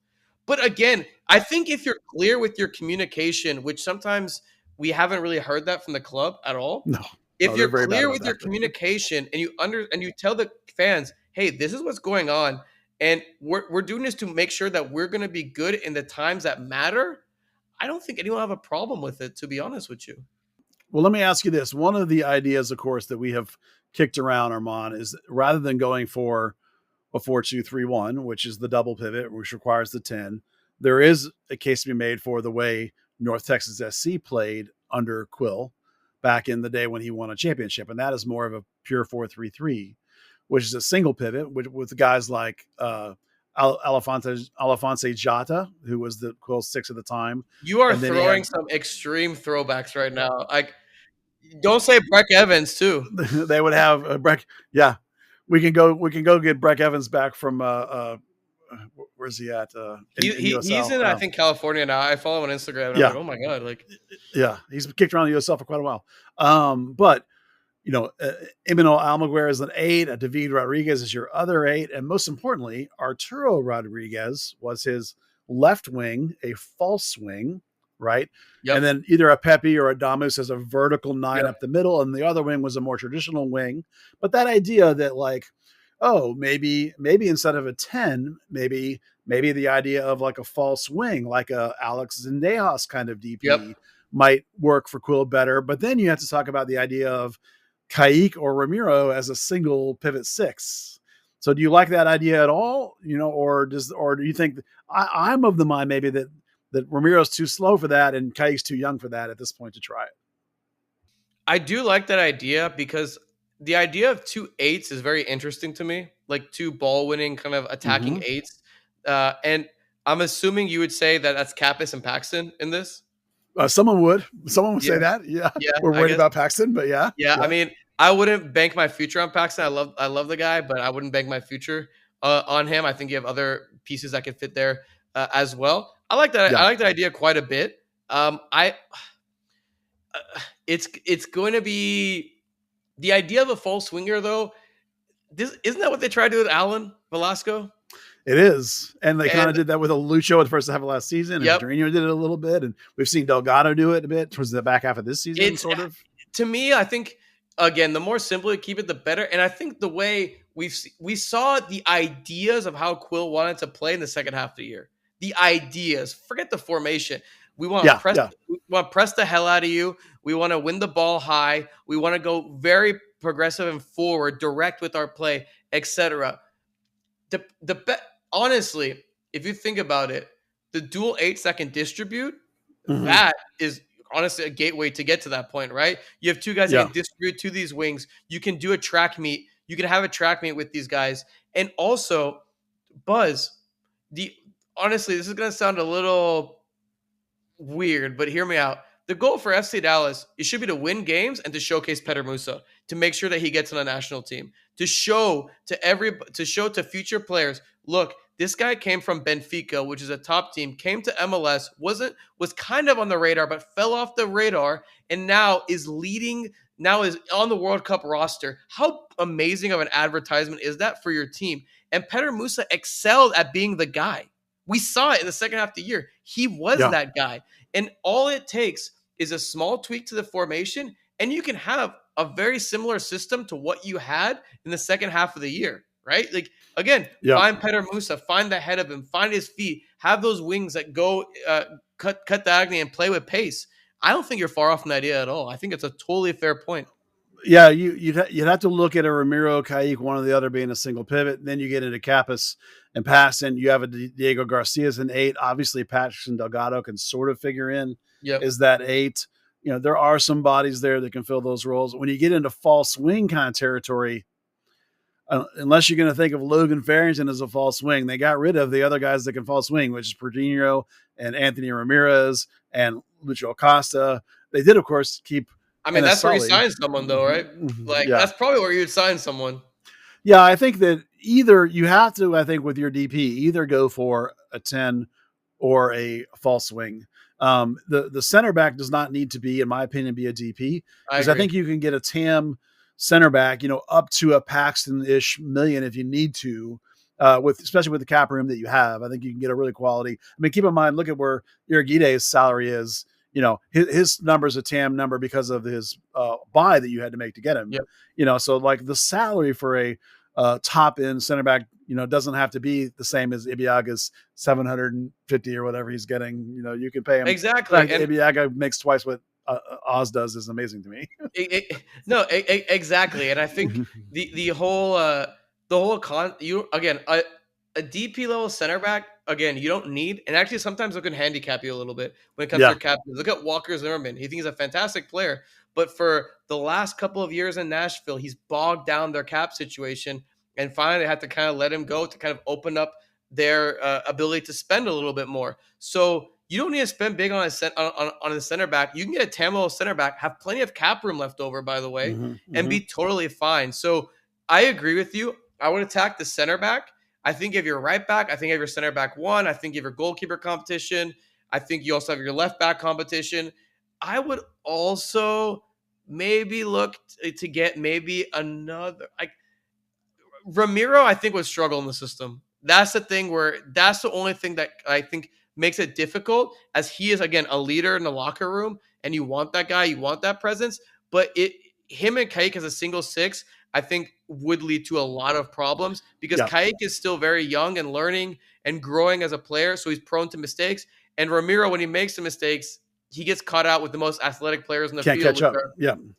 But again, I think if you're clear with your communication, which sometimes we haven't really heard that from the club at all. No. If you're clear with your communication and you tell the fans, hey, this is what's going on, and we're doing this to make sure that we're going to be good in the times that matter, I don't think anyone will have a problem with it, to be honest with you. Well, let me ask you this. One of the ideas, of course, that we have kicked around, Arman, is rather than going for a 4-2-3-1, which is the double pivot, which requires the 10, there is a case to be made for the way North Texas SC played under Quill back in the day when he won a championship. And that is more of a pure 4-3-3, which is a single pivot with guys like Alphonse Jata, who was the Quill 6 at the time. You are throwing some extreme throwbacks right now. Don't say Breck Evans too. They would have Breck. Yeah, we can go get Breck Evans back from where's he at? He's in I think California now. I follow him on Instagram. And I'm like, oh my god, he's kicked around the USL for quite a while. But Emmanuel Almaguer is an 8. David Rodriguez is your other 8, and most importantly, Arturo Rodriguez was his left wing, a false wing, right? Yep. And then either a Pepe or a Damus as a vertical 9 up the middle, and the other wing was a more traditional wing. But that idea that maybe instead of a 10, maybe the idea of a false wing, like a Alex Zendejas kind of DP might work for Quill better. But then you have to talk about the idea of Kaique or Ramiro as a single pivot 6. So do you like that idea at all? Or do you think I'm of the mind maybe that that Ramiro's too slow for that and Kayik's too young for that at this point to try it. I do like that idea because the idea of 2 8s is very interesting to me, like 2 ball winning kind of attacking eights. And I'm assuming you would say that that's Kappas and Paxton in this. Someone would say that. Yeah. We're worried about Paxton, but yeah. I mean, I wouldn't bank my future on Paxton. I love the guy, but I wouldn't bank my future on him. I think you have other pieces that can fit there as well. I like that. I like that idea quite a bit. It's going to be the idea of a false swinger, though. Isn't that what they tried to do with Alan Velasco? It is. And they kind of did that with a Lucho at the first half of last season. And Jorginho did it a little bit. And we've seen Delgado do it a bit towards the back half of this season, sort of. To me, I think, again, the more simple you keep it, the better. And I think the way we saw the ideas of how Quill wanted to play in the second half of the year. The ideas. Forget the formation. We want to press the hell out of you. We want to win the ball high. We want to go very progressive and forward, direct with our play, etc. Honestly, if you think about it, the dual 8s that can distribute, that is honestly a gateway to get to that point, right? You have 2 guys that can distribute to these wings. You can do a track meet. You can have a track meet with these guys. And also, Buzz, honestly, this is going to sound a little weird, but hear me out. The goal for FC Dallas, it should be to win games and to showcase Petar Musa, to make sure that he gets on a national team, to show to future players, look, this guy came from Benfica, which is a top team, came to MLS, was kind of on the radar, but fell off the radar, and now is on the World Cup roster. How amazing of an advertisement is that for your team? And Petar Musa excelled at being the guy. We saw it in the second half of the year. He was that guy. And all it takes is a small tweak to the formation, and you can have a very similar system to what you had in the second half of the year, right? Like, again, find Petar Musa, find the head of him, find his feet, have those wings that go cut diagonally and play with pace. I don't think you're far off from the idea at all. I think it's a totally fair point. Yeah, you'd have to look at a Ramiro, Kayik, one or the other being a single pivot. Then you get into Kappas and Paxton. You have a Diego Garcia as an 8. Obviously, Patterson Delgado can sort of figure in is that 8. You know, there are some bodies there that can fill those roles. When you get into false wing kind of territory, unless you're going to think of Logan Farrington as a false wing, they got rid of the other guys that can false wing, which is Perdinho and Anthony Ramirez and Lucho Acosta. They did, of course, keep. I mean, that's where you sign someone, though, right? Like, that's probably where you'd sign someone. Yeah, I think that either you have to, I think, with your DP, either go for a 10 or a false swing. The center back does not need to be, in my opinion, be a DP. Because I think you can get a TAM center back, up to a Paxton-ish million if you need to, especially with the cap room that you have. I think you can get a really quality. I mean, keep in mind, look at where Irigide's salary is. His number is a TAM number because of his buy that you had to make to get him. So like the salary for a top end center back, doesn't have to be the same as Ibiaga's 750 or whatever he's getting. You can pay him exactly. And Ibiaga makes twice what Oz does is amazing to me. Exactly. And I think the whole a DP level center back, again, you don't need, and actually sometimes it can handicap you a little bit when it comes to your captains. Look at Walker Zimmerman. He thinks he's a fantastic player, but for the last couple of years in Nashville, he's bogged down their cap situation, and finally they had to kind of let him go to kind of open up their ability to spend a little bit more. So you don't need to spend big on a center back. You can get a Tamil center back, have plenty of cap room left over, by the way, and be totally fine. So I agree with you. I would attack the center back. I think if you're right back, I think if you're center back 1, I think if your goalkeeper competition, I think you also have your left back competition. I would also maybe look to get maybe another, like Ramiro, I think would struggle in the system. That's the thing that's the only thing that I think makes it difficult, as he is, again, a leader in the locker room, and you want that guy, you want that presence, but him and Kayik as a single 6, I think would lead to a lot of problems because Kayik is still very young and learning and growing as a player, so he's prone to mistakes. And Ramiro, when he makes the mistakes, he gets caught out with the most athletic players in the field. Can't catch up.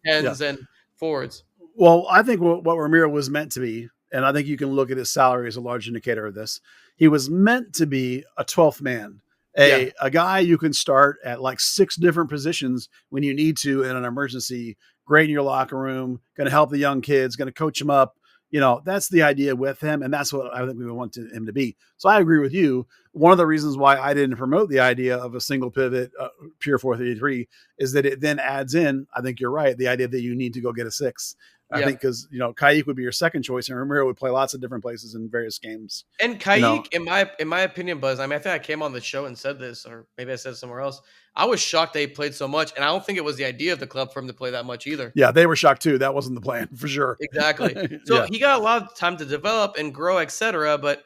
Tens and forwards. Well, I think what Ramiro was meant to be, and I think you can look at his salary as a large indicator of this, he was meant to be a 12th man A guy you can start at like 6 different positions when you need to in an emergency, great in your locker room, going to help the young kids, going to coach them up. That's the idea with him. And that's what I think we want him to be. So I agree with you. One of the reasons why I didn't promote the idea of a single pivot, pure 4-3-3 is that it then adds in, I think you're right, the idea that you need to go get a 6. I think because, Kayik would be your second choice and Ramiro would play lots of different places in various games. And Kayik, in my opinion, Buzz, I think I came on the show and said this, or maybe I said it somewhere else. I was shocked that he played so much, and I don't think it was the idea of the club for him to play that much either. Yeah, they were shocked too. That wasn't the plan for sure. Exactly. So he got a lot of time to develop and grow, etc. But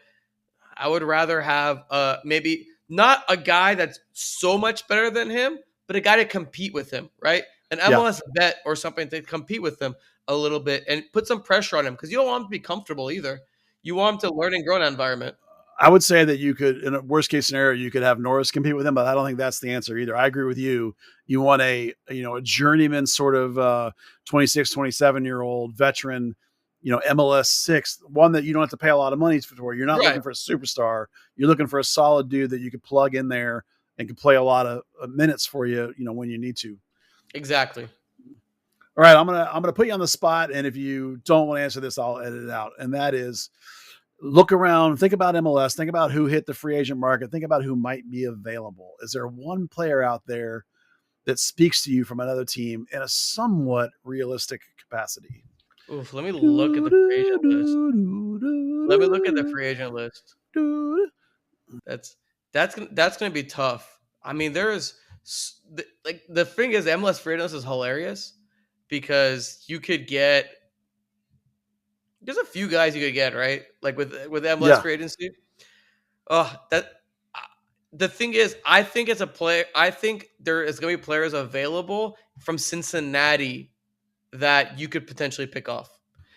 I would rather have maybe not a guy that's so much better than him, but a guy to compete with him, right? An MLS vet or something to compete with him a little bit and put some pressure on him because you don't want him to be comfortable either. You want him to learn and grow in that environment. I would say that you could, in a worst case scenario, you could have Norris compete with him, but I don't think that's the answer either. I agree with you. You want a journeyman sort of 26, 27-year-old veteran, MLS 6, one that you don't have to pay a lot of money for. You're not looking for a superstar. You're looking for a solid dude that you could plug in there and can play a lot of minutes for you, when you need to. Exactly. All right, I'm gonna put you on the spot, and if you don't want to answer this, I'll edit it out. And that is, look around, think about MLS, think about who hit the free agent market, think about who might be available. Is there one player out there that speaks to you from another team in a somewhat realistic capacity? Oof, let me look at the free agent list. Let me look at the free agent list. That's gonna be tough. I mean, the thing is, MLS free agent list is hilarious because you could get. There's a few guys you could get, right? Like with MLS free agency. The thing is, I think it's a player. I think there is going to be players available from Cincinnati that you could potentially pick off.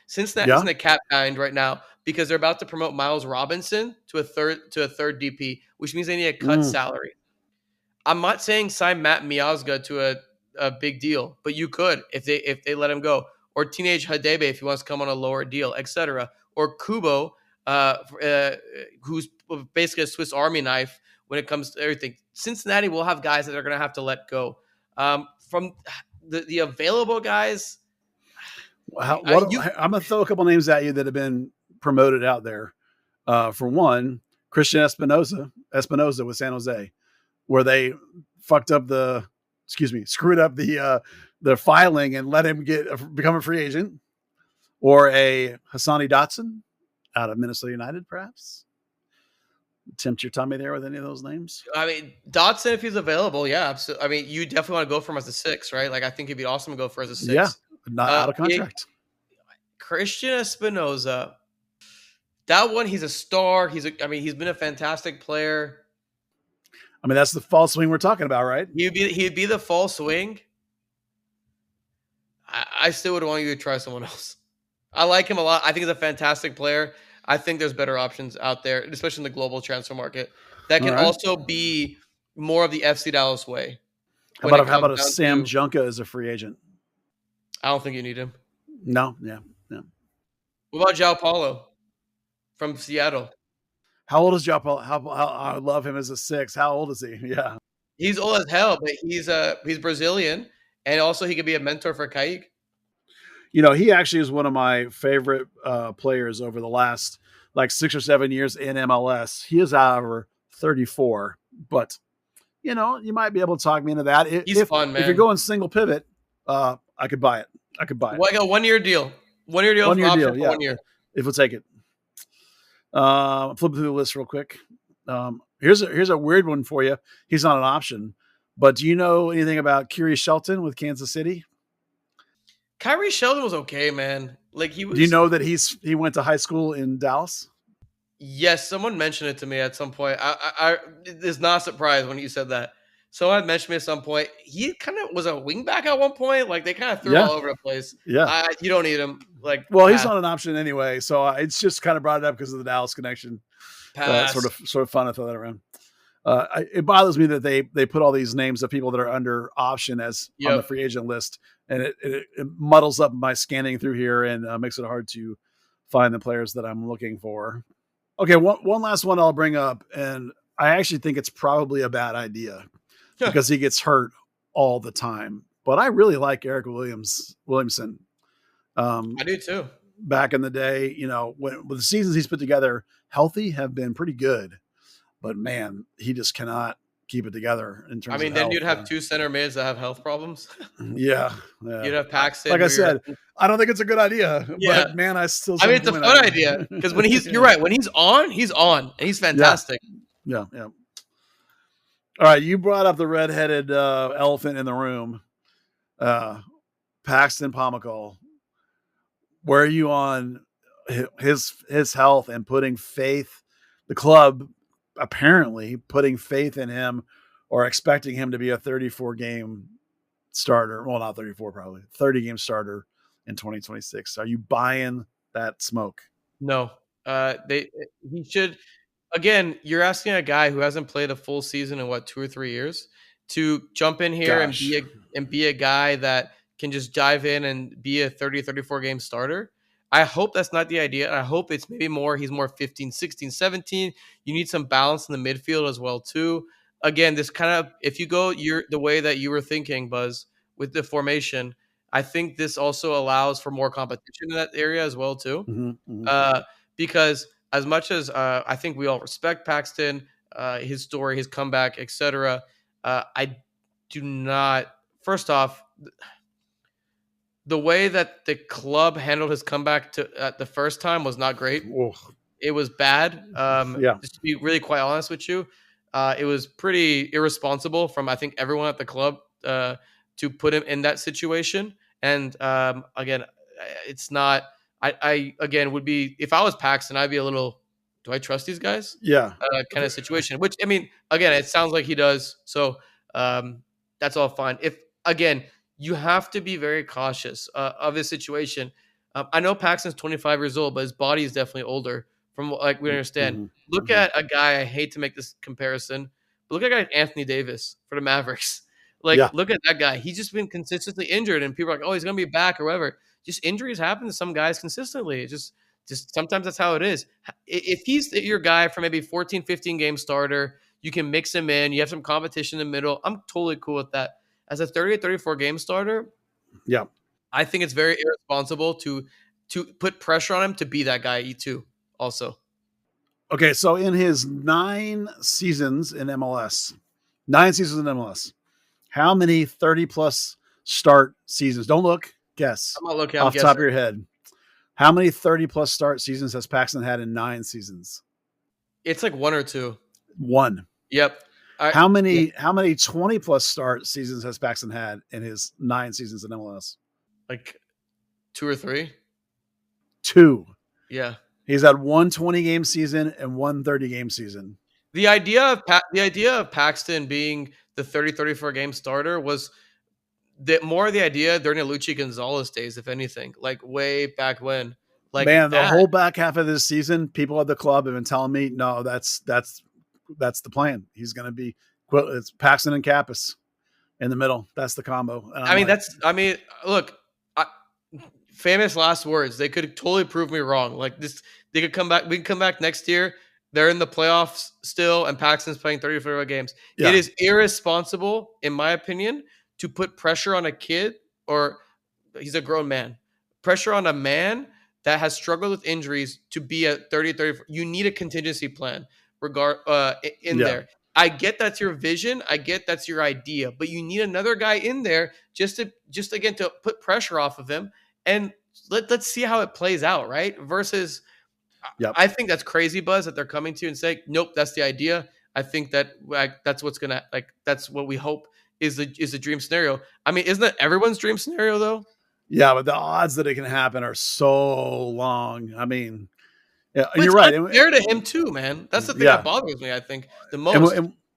Cincinnati's in the cap bind right now because they're about to promote Miles Robinson to a third DP, which means they need a cut salary. I'm not saying sign Matt Miazga to a big deal, but you could if they let him go. Or Teenage Hadebe if he wants to come on a lower deal, etc. Or Kubo, who's basically a Swiss Army knife when it comes to everything. Cincinnati will have guys that they're going to have to let go. From the available guys, I'm going to throw a couple names at you that have been promoted out there. For one, Christian Espinoza with San Jose, where they screwed up the filing and let him become a free agent, or a Hassani Dotson out of Minnesota United, perhaps. Tempt your tummy there with any of those names? I mean, Dotson, if he's available, yeah. Absolutely. I mean, you definitely want to go for him as a 6, right? Like, I think it'd be awesome to go for as a 6. Yeah, not out of contract. Christian Espinoza, that one, he's a star. He's been a fantastic player. I mean, that's the false swing we're talking about, right? He'd be the false swing. I still would want you to try someone else. I like him a lot. I think he's a fantastic player. I think there's better options out there, especially in the global transfer market, that can also be more of the FC Dallas way. How about a Sam Junka as a free agent? I don't think you need him. No, yeah. What about João Paulo from Seattle? How old is João Paulo? I love him as a 6. How old is he? Yeah. He's old as hell, but he's Brazilian, and also he could be a mentor for Kayik. He actually is one of my favorite players over the last 6 or 7 years in MLS. He is, however, 34, but you might be able to talk me into that. He's fun, man. If you're going single pivot, I could buy it. Well, I got a 1 year deal. 1 year deal. 1 year deal. Yeah. 1 year. If we'll take it. Flip through the list real quick. Here's a weird one for you. He's not an option, but do you know anything about Kyrie Shelton with Kansas City? Kyrie Shelton was okay, man. Like he was. Do you know that he went to high school in Dallas? Yes, someone mentioned it to me at some point. I it's not a surprise when you said that. Someone mentioned me at some point. He kind of was a wingback at one point. Like they kind of threw all over the place. Yeah, you don't need him. He's not an option anyway. So it's just kind of brought it up because of the Dallas connection. Sort of fun to throw that around. It bothers me that they put all these names of people that are under option as on the free agent list, and it muddles up my scanning through here and makes it hard to find the players that I'm looking for. Okay, one last one I'll bring up, and I actually think it's probably a bad idea because he gets hurt all the time. But I really like Eric Williamson. I do too. Back in the day, with the seasons he's put together, healthy have been pretty good. But man, he just cannot keep it together in terms of then health. you'd have two center mids that have health problems. Yeah. You'd have Paxton. Like I said, I don't think it's a good idea. Yeah. But man, it's a fun idea because when you're right. When he's on, and he's fantastic. Yeah. All right, you brought up the redheaded elephant in the room, Paxton Pomykal. Where are you on his health and putting faith? The club apparently putting faith in him or expecting him to be a 34-game starter. Well, not 34, probably 30-game starter in 2026. Are you buying that smoke? No, he should. Again, you're asking a guy who hasn't played a full season in 2 or 3 years to jump in here and be a guy that can just dive in and be a 30, 34 game starter. I hope that's not the idea. I hope it's maybe he's more 15, 16, 17. You need some balance in the midfield as well too. Again, this kind of, if you go the way that you were thinking, Buzz, with the formation, I think this also allows for more competition in that area as well too. Mm-hmm. Because as much as I think we all respect Paxton, his story, his comeback, etc., I do not. First off, the way that the club handled his comeback the first time was not great. Whoa. It was bad. Just to be really quite honest with you, it was pretty irresponsible from I think everyone at the club to put him in that situation. And again, it's not. I again would be, if I was Paxton, I'd be a little, do I trust these guys? Yeah. Kind of situation. Which again, it sounds like he does. So that's all fine. If again, you have to be very cautious of his situation. I know Paxton's 25 years old, but his body is definitely older. From like we understand. Mm-hmm. Look at a guy. I hate to make this comparison, but look at a guy like Anthony Davis for the Mavericks. Look at that guy. He's just been consistently injured, and people are like, "Oh, he's gonna be back or whatever." Just injuries happen to some guys consistently. It just sometimes that's how it is. If he's your guy for maybe 14, 15 game starter, you can mix him in. You have some competition in the middle. I'm totally cool with that. As a 30 or 34 game starter, I think it's very irresponsible to put pressure on him to be that guy too. Also, okay. So in his 9 seasons in MLS, how many 30+ start seasons? Don't look. Guess. I'm not looking. Off the top of your head. How many 30+ start seasons has Paxton had in 9 seasons? It's like 1 or 2. 1. Yep. How many 20+ start seasons has Paxton had in his 9 seasons in MLS? Like 2 or 3. 2. Yeah. He's had 1 20-game season and 1 30-game season. The idea of Paxton being the 30, 34 game starter was more the idea during the Luchi Gonzalez days, if anything, like way back when. Like, man, the whole back half of this season, people at the club have been telling me, no, that's the plan. He's going to be it's Paxton and Kappas in the middle. That's the combo. Look, famous last words. They could totally prove me wrong. Like this, they could come back. We can come back next year. They're in the playoffs still, and Paxton's playing 34 games. Yeah. It is irresponsible, in my opinion, to put pressure on a kid, or he's a grown man. Pressure on a man that has struggled with injuries to be at 30. You need a contingency plan there. I get that's your vision. I get that's your idea, but you need another guy in there just again to put pressure off of him, and let's see how it plays out, right? Versus, I think that's crazy, Buzz, that they're coming to you and saying, nope, that's the idea. I think that that's what's gonna that's what we hope is the dream scenario. I mean, isn't that everyone's dream scenario though? Yeah, but the odds that it can happen are so long. I mean, yeah, but you're right. Fair to him too, man. That's the thing that bothers me. I think the most.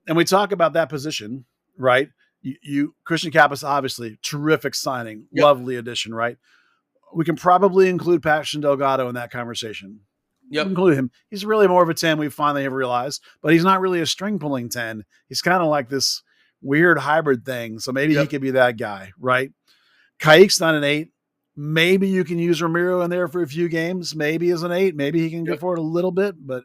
And we talk about that position, right? You Christian Kappas, obviously terrific signing, lovely addition, right? We can probably include Paxton Delgado in that conversation. Yep. Include him. He's really more of a 10. We finally have realized, but he's not really a string pulling 10. He's kind of like this weird hybrid thing. So maybe he could be that guy, right? Kayik's not an 8. Maybe you can use Ramiro in there for a few games. Maybe as an 8. Maybe he can go forward a little bit, but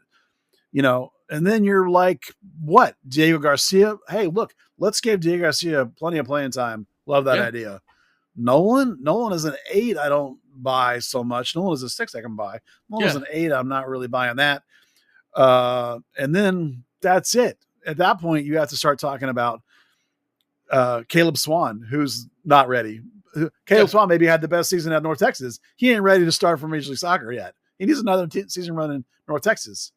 And then you're like, what? Diego Garcia? Hey, look, let's give Diego Garcia plenty of playing time. Love that idea. Nolan is an 8. I don't buy so much. Nolan is a 6 I can buy. Nolan is an 8. I'm not really buying that. And then that's it. At that point, you have to start talking about Caleb Swan, who's not ready. Caleb Swan maybe had the best season at North Texas. He ain't ready to start for Major League Soccer yet. He needs another season run in North Texas.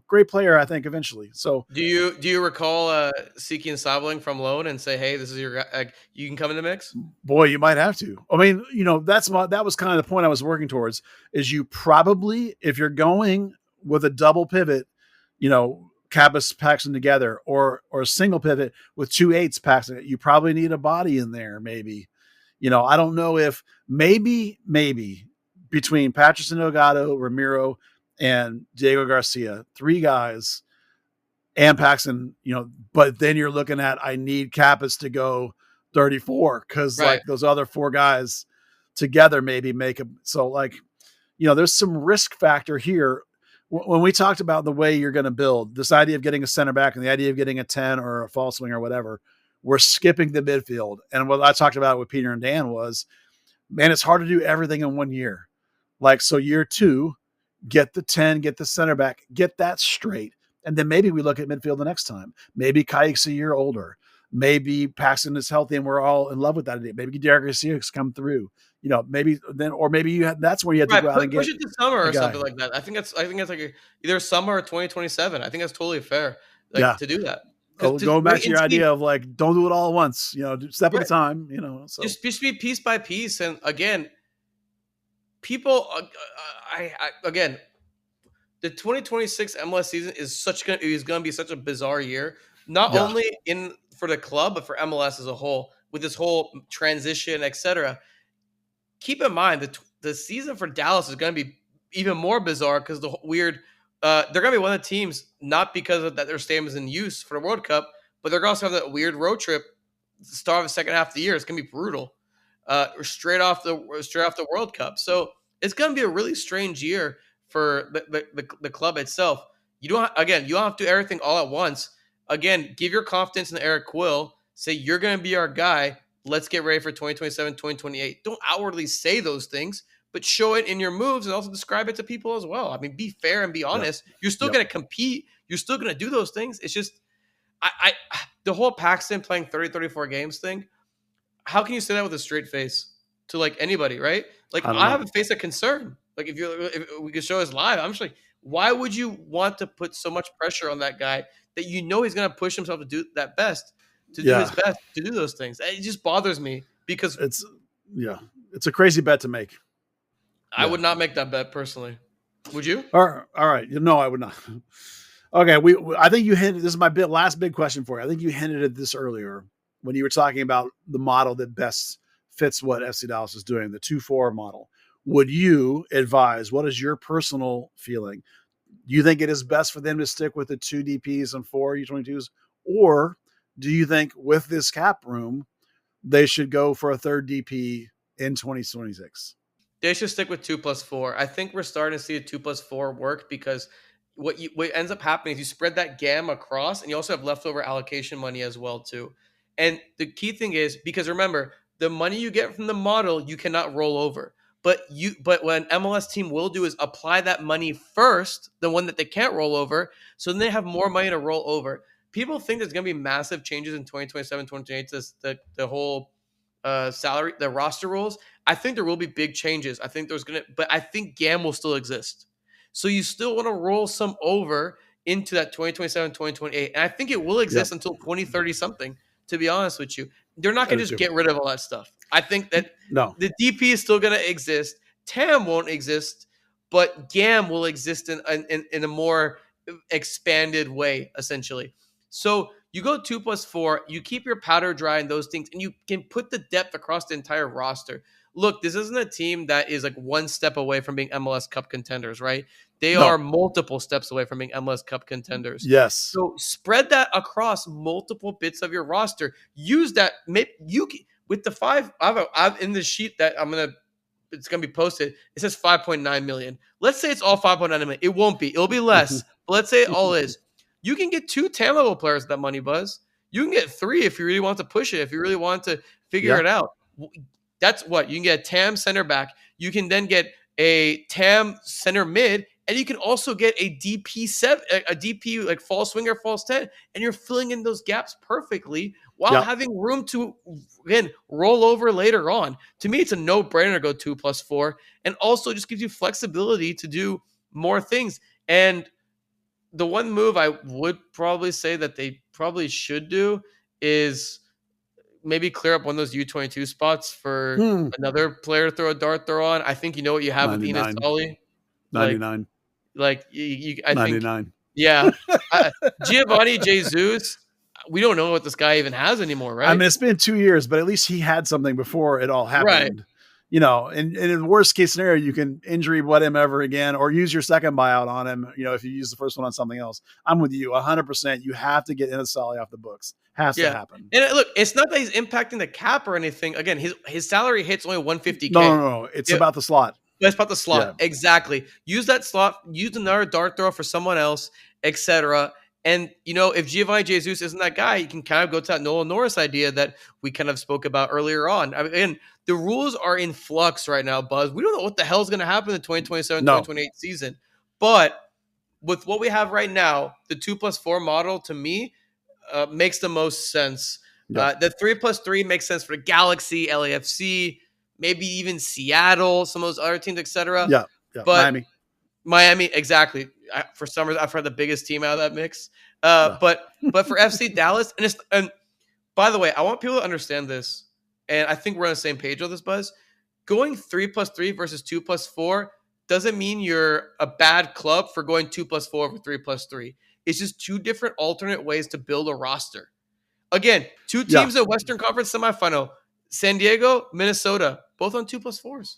Great player, I think, eventually. So do you recall seeking Sabling from loan and say, hey, this is your guy, you can come in the mix? Boy, you might have to. I mean, that was kind of the point I was working towards, is you probably, if you're going with a double pivot, Cabas Paxton together, or a single pivot with 2 8s Paxton, you probably need a body in there. Maybe, I don't know if maybe between Patterson, Delgado, Ramiro, and Diego Garcia, 3 guys, and Paxton, but then you're looking at, I need Cabas to go 34 because like those other 4 guys together maybe make a, so like, there's some risk factor here. When we talked about the way you're going to build this idea of getting a center back and the idea of getting a 10 or a false wing or whatever, we're skipping the midfield. And what I talked about with Peter and Dan was, man, it's hard to do everything in 1 year. Like, so year 2, get the 10, get the center back, get that straight. And then maybe we look at midfield the next time. Maybe Kayik's a year older. Maybe Paxton is healthy and we're all in love with that idea. Maybe Diego Garcia's come through. Maybe then, or maybe that's where you have to go out and get push it to summer or something like that. I think that's like either summer or 2027. I think that's totally fair to do that. Going back to your idea of like, don't do it all at once, step at a time, so just be piece by piece. And again, people, again, the 2026 MLS season is going to be such a bizarre year, not only for the club, but for MLS as a whole, with this whole transition, etc. Keep in mind that the season for Dallas is going to be even more bizarre because the weird, they're going to be one of the teams, not because of that their stadium is in use for the World Cup, but they're going to have that weird road trip at the start of the second half of the year. It's going to be brutal, straight off the World Cup. So it's going to be a really strange year for the club itself. You don't have to do everything all at once. Again, give your confidence in Eric Quill. Say, you're going to be our guy. Let's get ready for 2027, 2028. Don't outwardly say those things, but show it in your moves and also describe it to people as well. I mean, be fair and be honest. You're still going to compete. You're still going to do those things. It's just, the whole Paxton playing 30, 34 games thing, how can you say that with a straight face to like anybody, right? Like, I have a face of concern. Like if we could show us live, I'm just like, why would you want to put so much pressure on that guy that he's going to push himself to do that best, to do his best, to do those things? It just bothers me because it's a crazy bet to make. I would not make that bet personally. Would you? All right. No, I would not. Okay. I think you hinted, this is my last big question for you. I think you hinted at this earlier when you were talking about the model that best fits what FC Dallas is doing, the 2-4 model. Would you advise, what is your personal feeling? Do you think it is best for them to stick with the 2 DPs and 4 U22s? Or do you think with this cap room, they should go for a 3rd DP in 2026? They should stick with 2+4. I think we're starting to see a 2+4 work because what ends up happening is you spread that GAM across and you also have leftover allocation money as well too. And the key thing is, because remember, the money you get from the model, you cannot roll over. But what an MLS team will do is apply that money first, the one that they can't roll over, so then they have more money to roll over. People think there's going to be massive changes in 2027, 2028, the whole salary, the roster rules. I think there will be big changes. But I think GAM will still exist. So you still want to roll some over into that 2027, 2028. And I think it will exist until 2030 something, to be honest with you. They're not going to just get rid of all that stuff. I think that the DP is still going to exist. TAM won't exist, but GAM will exist in a more expanded way, essentially. So you go 2+4, you keep your powder dry in those things, and you can put the depth across the entire roster. Look, this isn't a team that is like one step away from being MLS Cup contenders, right? They are multiple steps away from being MLS Cup contenders. Yes. So spread that across multiple bits of your roster. Use that. With the 5, I've in the sheet that it's gonna be posted. It says 5.9 million. Let's say it's all 5.9 million. It won't be. It'll be less. But let's say it all is. You can get 2 TAM level players with that money, Buzz. You can get 3 if you really want to push it, if you really want to figure it out. That's what you can get a TAM center back. You can then get a TAM center mid, and you can also get a DP7, a DP like false swinger, false 10, and you're filling in those gaps perfectly while having room to again roll over later on. To me, it's a no-brainer to go 2+4, and also just gives you flexibility to do more things. And the one move I would probably say that they probably should do is maybe clear up one of those U22 spots for another player to throw a dart throw on. I think you know what you have 99. With Enes Solly. 99. I 99. think, yeah. Giovanni Jesus, we don't know what this guy even has anymore, right? I mean, it's been 2 years, but at least he had something before it all happened. Right. You know, and in the worst case scenario, you can injury what him ever again, or use your second buyout on him. You know, if you use the first one on something else. I'm with you 100%. You have to get Enes Solly off the books. Has to happen. And look, it's not that he's impacting the cap or anything. Again, his salary hits only $150K. No. It's about the slot. It's about the slot. Yeah. Exactly. Use that slot. Use another dart throw for someone else, etc. And, you know, if Giovanni Jesus isn't that guy, you can kind of go to that Nolan Norris idea that we kind of spoke about earlier on. I mean, the rules are in flux right now, Buzz. We don't know what the hell is going to happen in the 2027-2028 season. But with what we have right now, the 2+4 model, to me, makes the most sense. Yep. The 3+3 makes sense for the Galaxy, LAFC, maybe even Seattle, some of those other teams, etc. Yeah. But Miami, exactly. For some reason, I've heard the biggest team out of that mix. But for FC Dallas, and by the way, I want people to understand this, and I think we're on the same page with this, Buzz. Going 3+3 versus 2+4 doesn't mean you're a bad club for going 2+4 over 3+3. It's just 2 different alternate ways to build a roster. Again, 2 teams in the Western Conference semifinal: San Diego, Minnesota, both on 2+4s.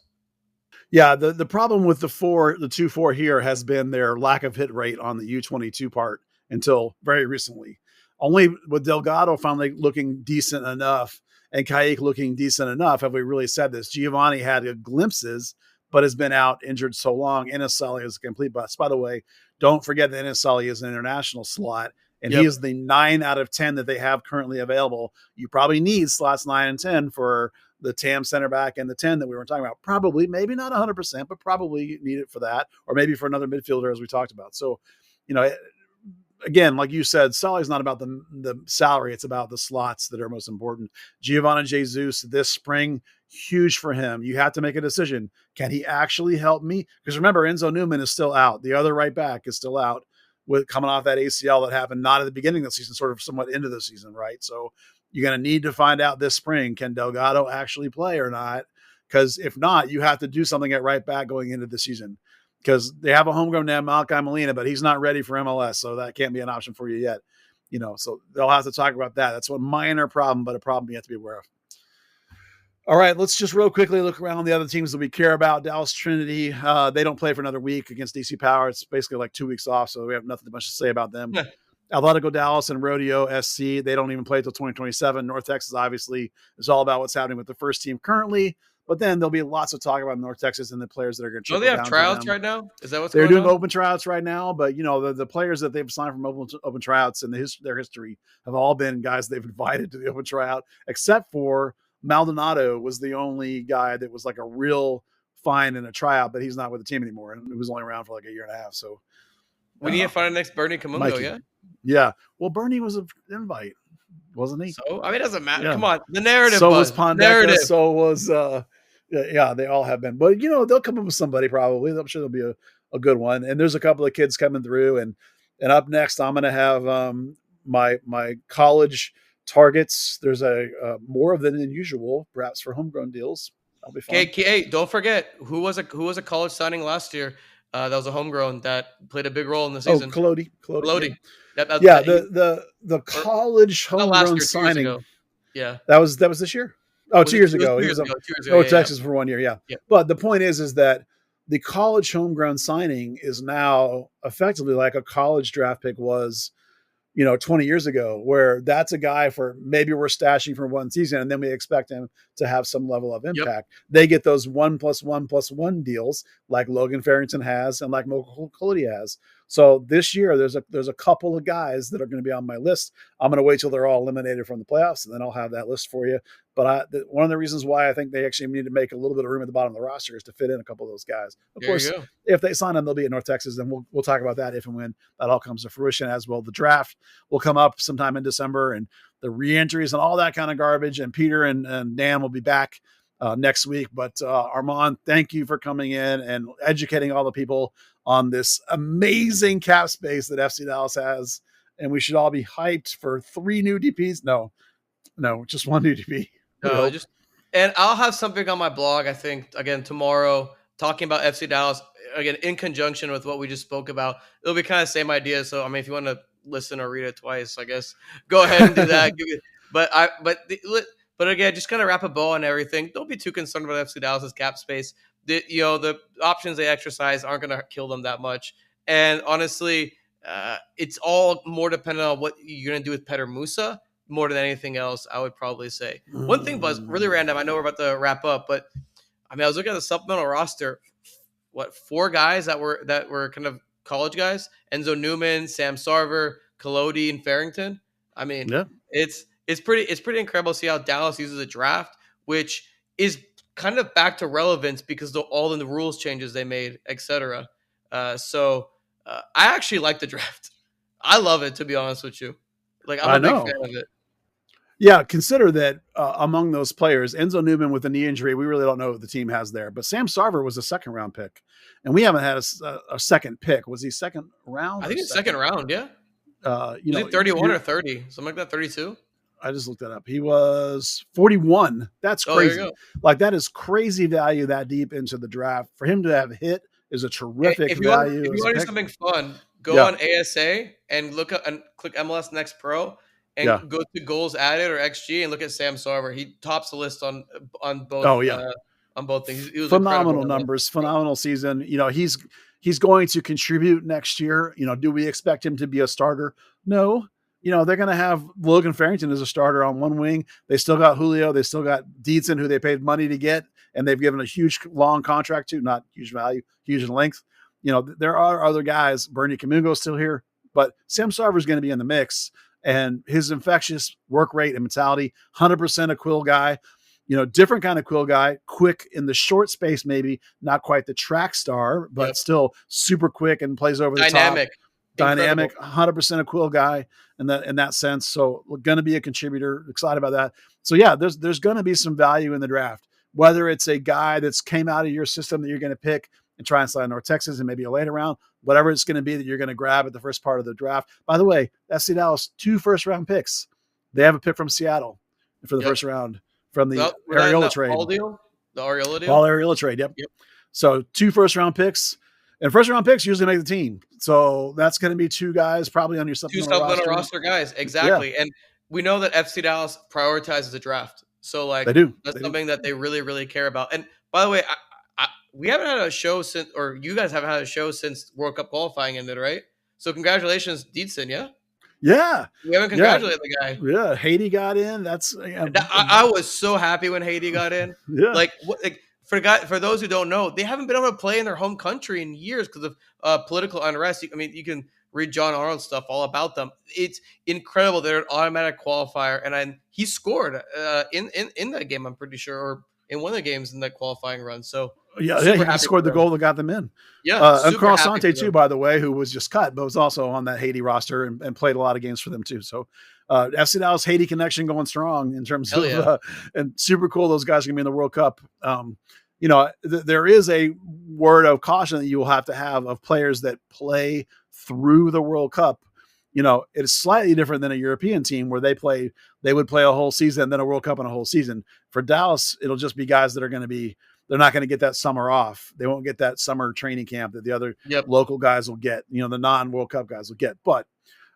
Yeah, the problem with the 2-4 here has been their lack of hit rate on the U22 part until very recently. Only with Delgado finally looking decent enough and Kayik looking decent enough have we really said this. Giovanni had glimpses, but has been out injured so long. Enes Solly is a complete bust. By the way, don't forget that Enes Solly is an international slot, and he is the 9 out of 10 that they have currently available. You probably need slots 9 and 10 for the TAM center back and the 10 that we were talking about. Probably, maybe not 100%, but probably need it for that, or maybe for another midfielder, as we talked about. So, you know, again, like you said, Solly's not about the salary. It's about the slots that are most important. Giovanni Jesus this spring, huge for him. You have to make a decision. Can he actually help me? Because remember, Enzo Newman is still out. The other right back is still out with coming off that ACL that happened not at the beginning of the season, sort of somewhat into the season, right? So you're going to need to find out this spring, can Delgado actually play or not? Because if not, you have to do something at right back going into the season. Because they have a homegrown named Malachi Molina, but he's not ready for MLS, so that can't be an option for you yet. You know, so they'll have to talk about that. That's a minor problem, but a problem you have to be aware of. All right, let's just real quickly look around the other teams that we care about. Dallas Trinity, they don't play for another week against DC Power. It's basically like 2 weeks off, so we have nothing much to say about them. Atletico Dallas and Rodeo SC, they don't even play until 2027. North Texas, obviously, is all about what's happening with the first team currently. But then there'll be lots of talk about North Texas and the players that are going to. Do they have tryouts right now? Is that what's they're going doing? Open tryouts right now, but you know the players that they've signed from open tryouts in their history have all been guys they've invited to the open tryout, except for Maldonado was the only guy that was like a real find in a tryout, but he's not with the team anymore, and he was only around for like a year and a half. So we need to find the next Bernie Camungo, yeah. Well, Bernie was an invite, wasn't he? So I mean, it doesn't matter. Yeah. Come on, the narrative. So was Pondeka. So was. Yeah, they all have been. But, you know, they'll come up with somebody probably. I'm sure there'll be a good one. And there's a couple of kids coming through. And up next, I'm going to have my college targets. There's more of them than usual, perhaps for homegrown deals. That'll be fun. Hey, don't forget, who was a college signing last year that was a homegrown that played a big role in the season? Oh, Colodi. Yeah, the college homegrown signing. Yeah. That was this year? Oh, 2 years ago. He was Texas for 1 year. Yeah. But the point is that the college homegrown signing is now effectively like a college draft pick was, 20 years ago, where that's a guy for maybe we're stashing for one season and then we expect him to have some level of impact. Yep. They get those 1+1+1 deals like Logan Farrington has and like Mo Cody has. So this year there's a couple of guys that are going to be on my list. I'm going to wait till they're all eliminated from the playoffs and then I'll have that list for you. But one of the reasons why I think they actually need to make a little bit of room at the bottom of the roster is to fit in a couple of those guys. Of course, if they sign them, they'll be at North Texas. Then we'll talk about that if and when that all comes to fruition, as well. The draft will come up sometime in December and the re-entries and all that kind of garbage. And Peter and Dan will be back next week. But Arman, thank you for coming in and educating all the people on this amazing cap space that FC Dallas has. And we should all be hyped for 3 new DPs. No, just 1 new DP. No, and I'll have something on my blog, I think, again, tomorrow, talking about FC Dallas, again, in conjunction with what we just spoke about. It'll be kind of the same idea. So, I mean, if you want to listen or read it twice, I guess, go ahead and do that. But again, just kind of wrap a bow on everything. Don't be too concerned about FC Dallas's cap space. The options they exercise aren't going to kill them that much. And honestly, it's all more dependent on what you're going to do with Petter Musa. More than anything else, I would probably say. One thing, Buzz, really random. I know we're about to wrap up, but I mean, I was looking at the supplemental roster. 4 guys that were kind of college guys: Enzo Newman, Sam Sarver, Collodi, and Farrington. I mean, it's pretty incredible to see how Dallas uses the draft, which is kind of back to relevance because of all the rules changes they made, etc. So I actually like the draft. I love it, to be honest with you. Like, I'm a big fan of it. Yeah, consider that among those players, Enzo Newman with a knee injury, we really don't know what the team has there. But Sam Sarver was a second-round pick, and we haven't had a second pick. Was he second round? I think it's second round, yeah. Was he 31 or 30? Something like that, 32? I just looked that up. He was 41. That's crazy. Like, that is crazy value that deep into the draft. For him to have hit is a terrific value. If you want to do something fun, go on ASA and look up and click MLS Next Pro. And go to goals added or XG and look at Sam Sarver. He tops the list on both. On both things. He was phenomenal numbers, phenomenal season. He's going to contribute next year. Do we expect him to be a starter? No. They're going to have Logan Farrington as a starter on one wing. They still got Julio. They still got Dietzen, who they paid money to get, and they've given a huge long contract to. Not huge value, huge in length. There are other guys. Bernie Kamungo's still here, but Sam Sarver is going to be in the mix. And his infectious work rate and mentality, 100% a quill guy, different kind of quill guy, quick in the short space, maybe not quite the track star, but still super quick and plays over the top. Dynamic, 100% a quill guy in that sense. So going to be a contributor. Excited about that. So yeah, there's going to be some value in the draft, whether it's a guy that's came out of your system that you're going to pick and try and slide North Texas and maybe a later round, whatever it's going to be that you're going to grab at the first part of the draft. By the way, FC Dallas, 2 first-round picks. They have a pick from Seattle for the first round from the Ariola trade. The Ariola deal? Paul Ariola trade, yep. So 2 first-round picks. And first-round picks usually make the team. So that's going to be 2 guys probably on your supplemental roster guys, exactly. Yeah. And we know that FC Dallas prioritizes the draft. So, like, they do. That's something that they really, really care about. And, by the way, we haven't had a show since, or you guys haven't had a show since World Cup qualifying ended, right? So congratulations, Dietzen, yeah? Yeah. We haven't congratulated the guy. Yeah, Haiti got in. I was so happy when Haiti got in. For those who don't know, they haven't been able to play in their home country in years because of political unrest. You can read John Arnold's stuff all about them. It's incredible. They're an automatic qualifier, and he scored in that game, I'm pretty sure, or in one of the games in that qualifying run. So he scored the goal that got them in. Yeah, and Carl Sante too, by the way, who was just cut, but was also on that Haiti roster and played a lot of games for them too. So FC Dallas Haiti connection going strong in terms of and super cool. Those guys are gonna be in the World Cup. There is a word of caution that you will have to have of players that play through the World Cup. It is slightly different than a European team where they would play a whole season, then a World Cup and a whole season. For Dallas, it'll just be guys that are going to be, they're not going to get that summer off. They won't get that summer training camp that the other local guys will get, the non-World Cup guys will get. But,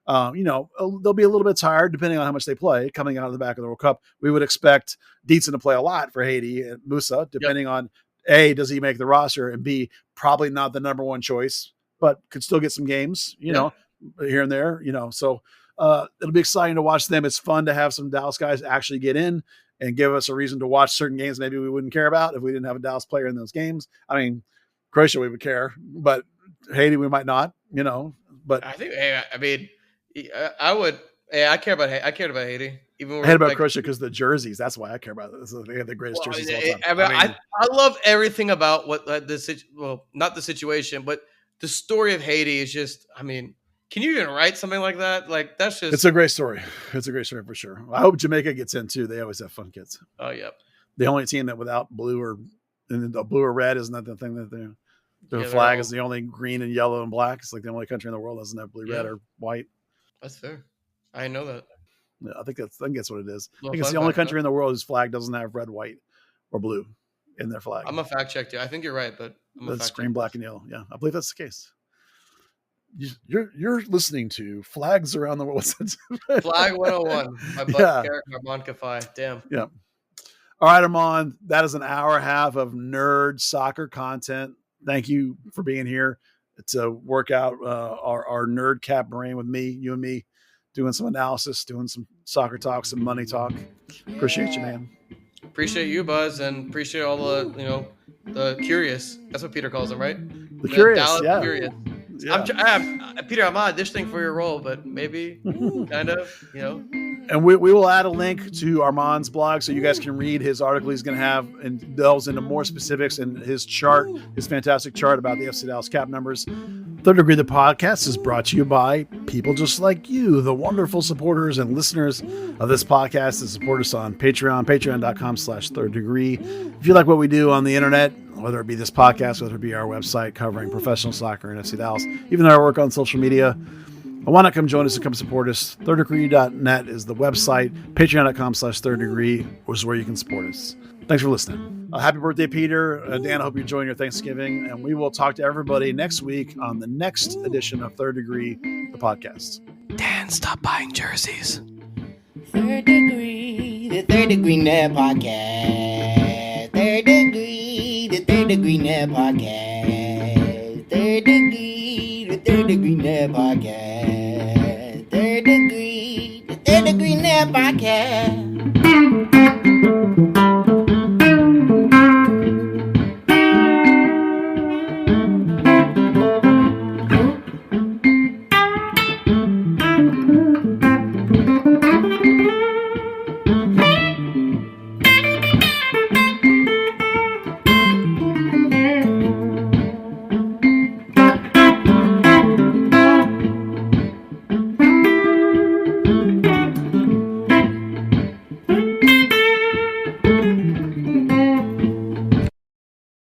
they'll be a little bit tired depending on how much they play coming out of the back of the World Cup. We would expect Dietzen to play a lot for Haiti and Musa, depending on A, does he make the roster, and B, probably not the number 1 choice, but could still get some games, here and there, so It'll be exciting to watch them. It's fun to have some Dallas guys actually get in and give us a reason to watch certain games maybe we wouldn't care about if we didn't have a Dallas player in those games. I mean, Croatia we would care, but Haiti we might not, But I think, I would. Hey, I cared about Haiti. Even I hate about Croatia because the jerseys. That's why I care about it. They have the greatest jerseys of all time. I love everything about what not the situation, but the story of Haiti is just. I mean, can you even write something like that? Like that's just. It's a great story. It's a great story for sure. I hope Jamaica gets in too. They always have fun kids. Oh yeah. The only team that without blue or red isn't that the thing that their flag is the only green and yellow and black. It's like the only country in the world that doesn't have blue, red, or white. That's fair. I know that. Yeah, I think that's what it is. I think it's the only country in the world whose flag doesn't have red, white, or blue in their flag. I'm a fact check too. I think you're right, but that's green, black, and yellow. Yeah, I believe that's the case. You're listening to Flags Around the World. Flag 101 by Buzz Carrick and Arman Kafai. Damn. Yeah. All right, Arman. That is an hour and a half of nerd soccer content. Thank you for being here. It's a workout, our nerd cap brain with me, you and me, doing some analysis, doing some soccer talk, some money talk. Appreciate you, man. Appreciate you, Buzz, and appreciate all the, the curious. That's what Peter calls them, right? The curious, Dallas yeah. Curious. Yeah. Peter, I'm auditioning for your role, but maybe kind of, And we will add a link to Arman's blog so you guys can read his article he's going to have and delves into more specifics and his chart, his fantastic chart about the FC Dallas cap numbers. Third Degree, the podcast, is brought to you by people just like you, the wonderful supporters and listeners of this podcast that support us on Patreon, patreon.com/Third Degree. If you like what we do on the internet, whether it be this podcast, whether it be our website covering professional soccer and FC Dallas, even our work on social media, why not come join us and come support us? thirddegree.net is the website. Patreon.com/Third Degree is where you can support us. Thanks for listening. Happy birthday, Peter. Dan, I hope you're enjoying your Thanksgiving. And we will talk to everybody next week on the next edition of Third Degree, the podcast. Dan, stop buying jerseys. Third Degree, the Third Degree Net Podcast. Third Degree, the Third Degree Net Podcast. Third Degree, the Third Degree Net Podcast. Third Degree, the Third Degree Net Podcast.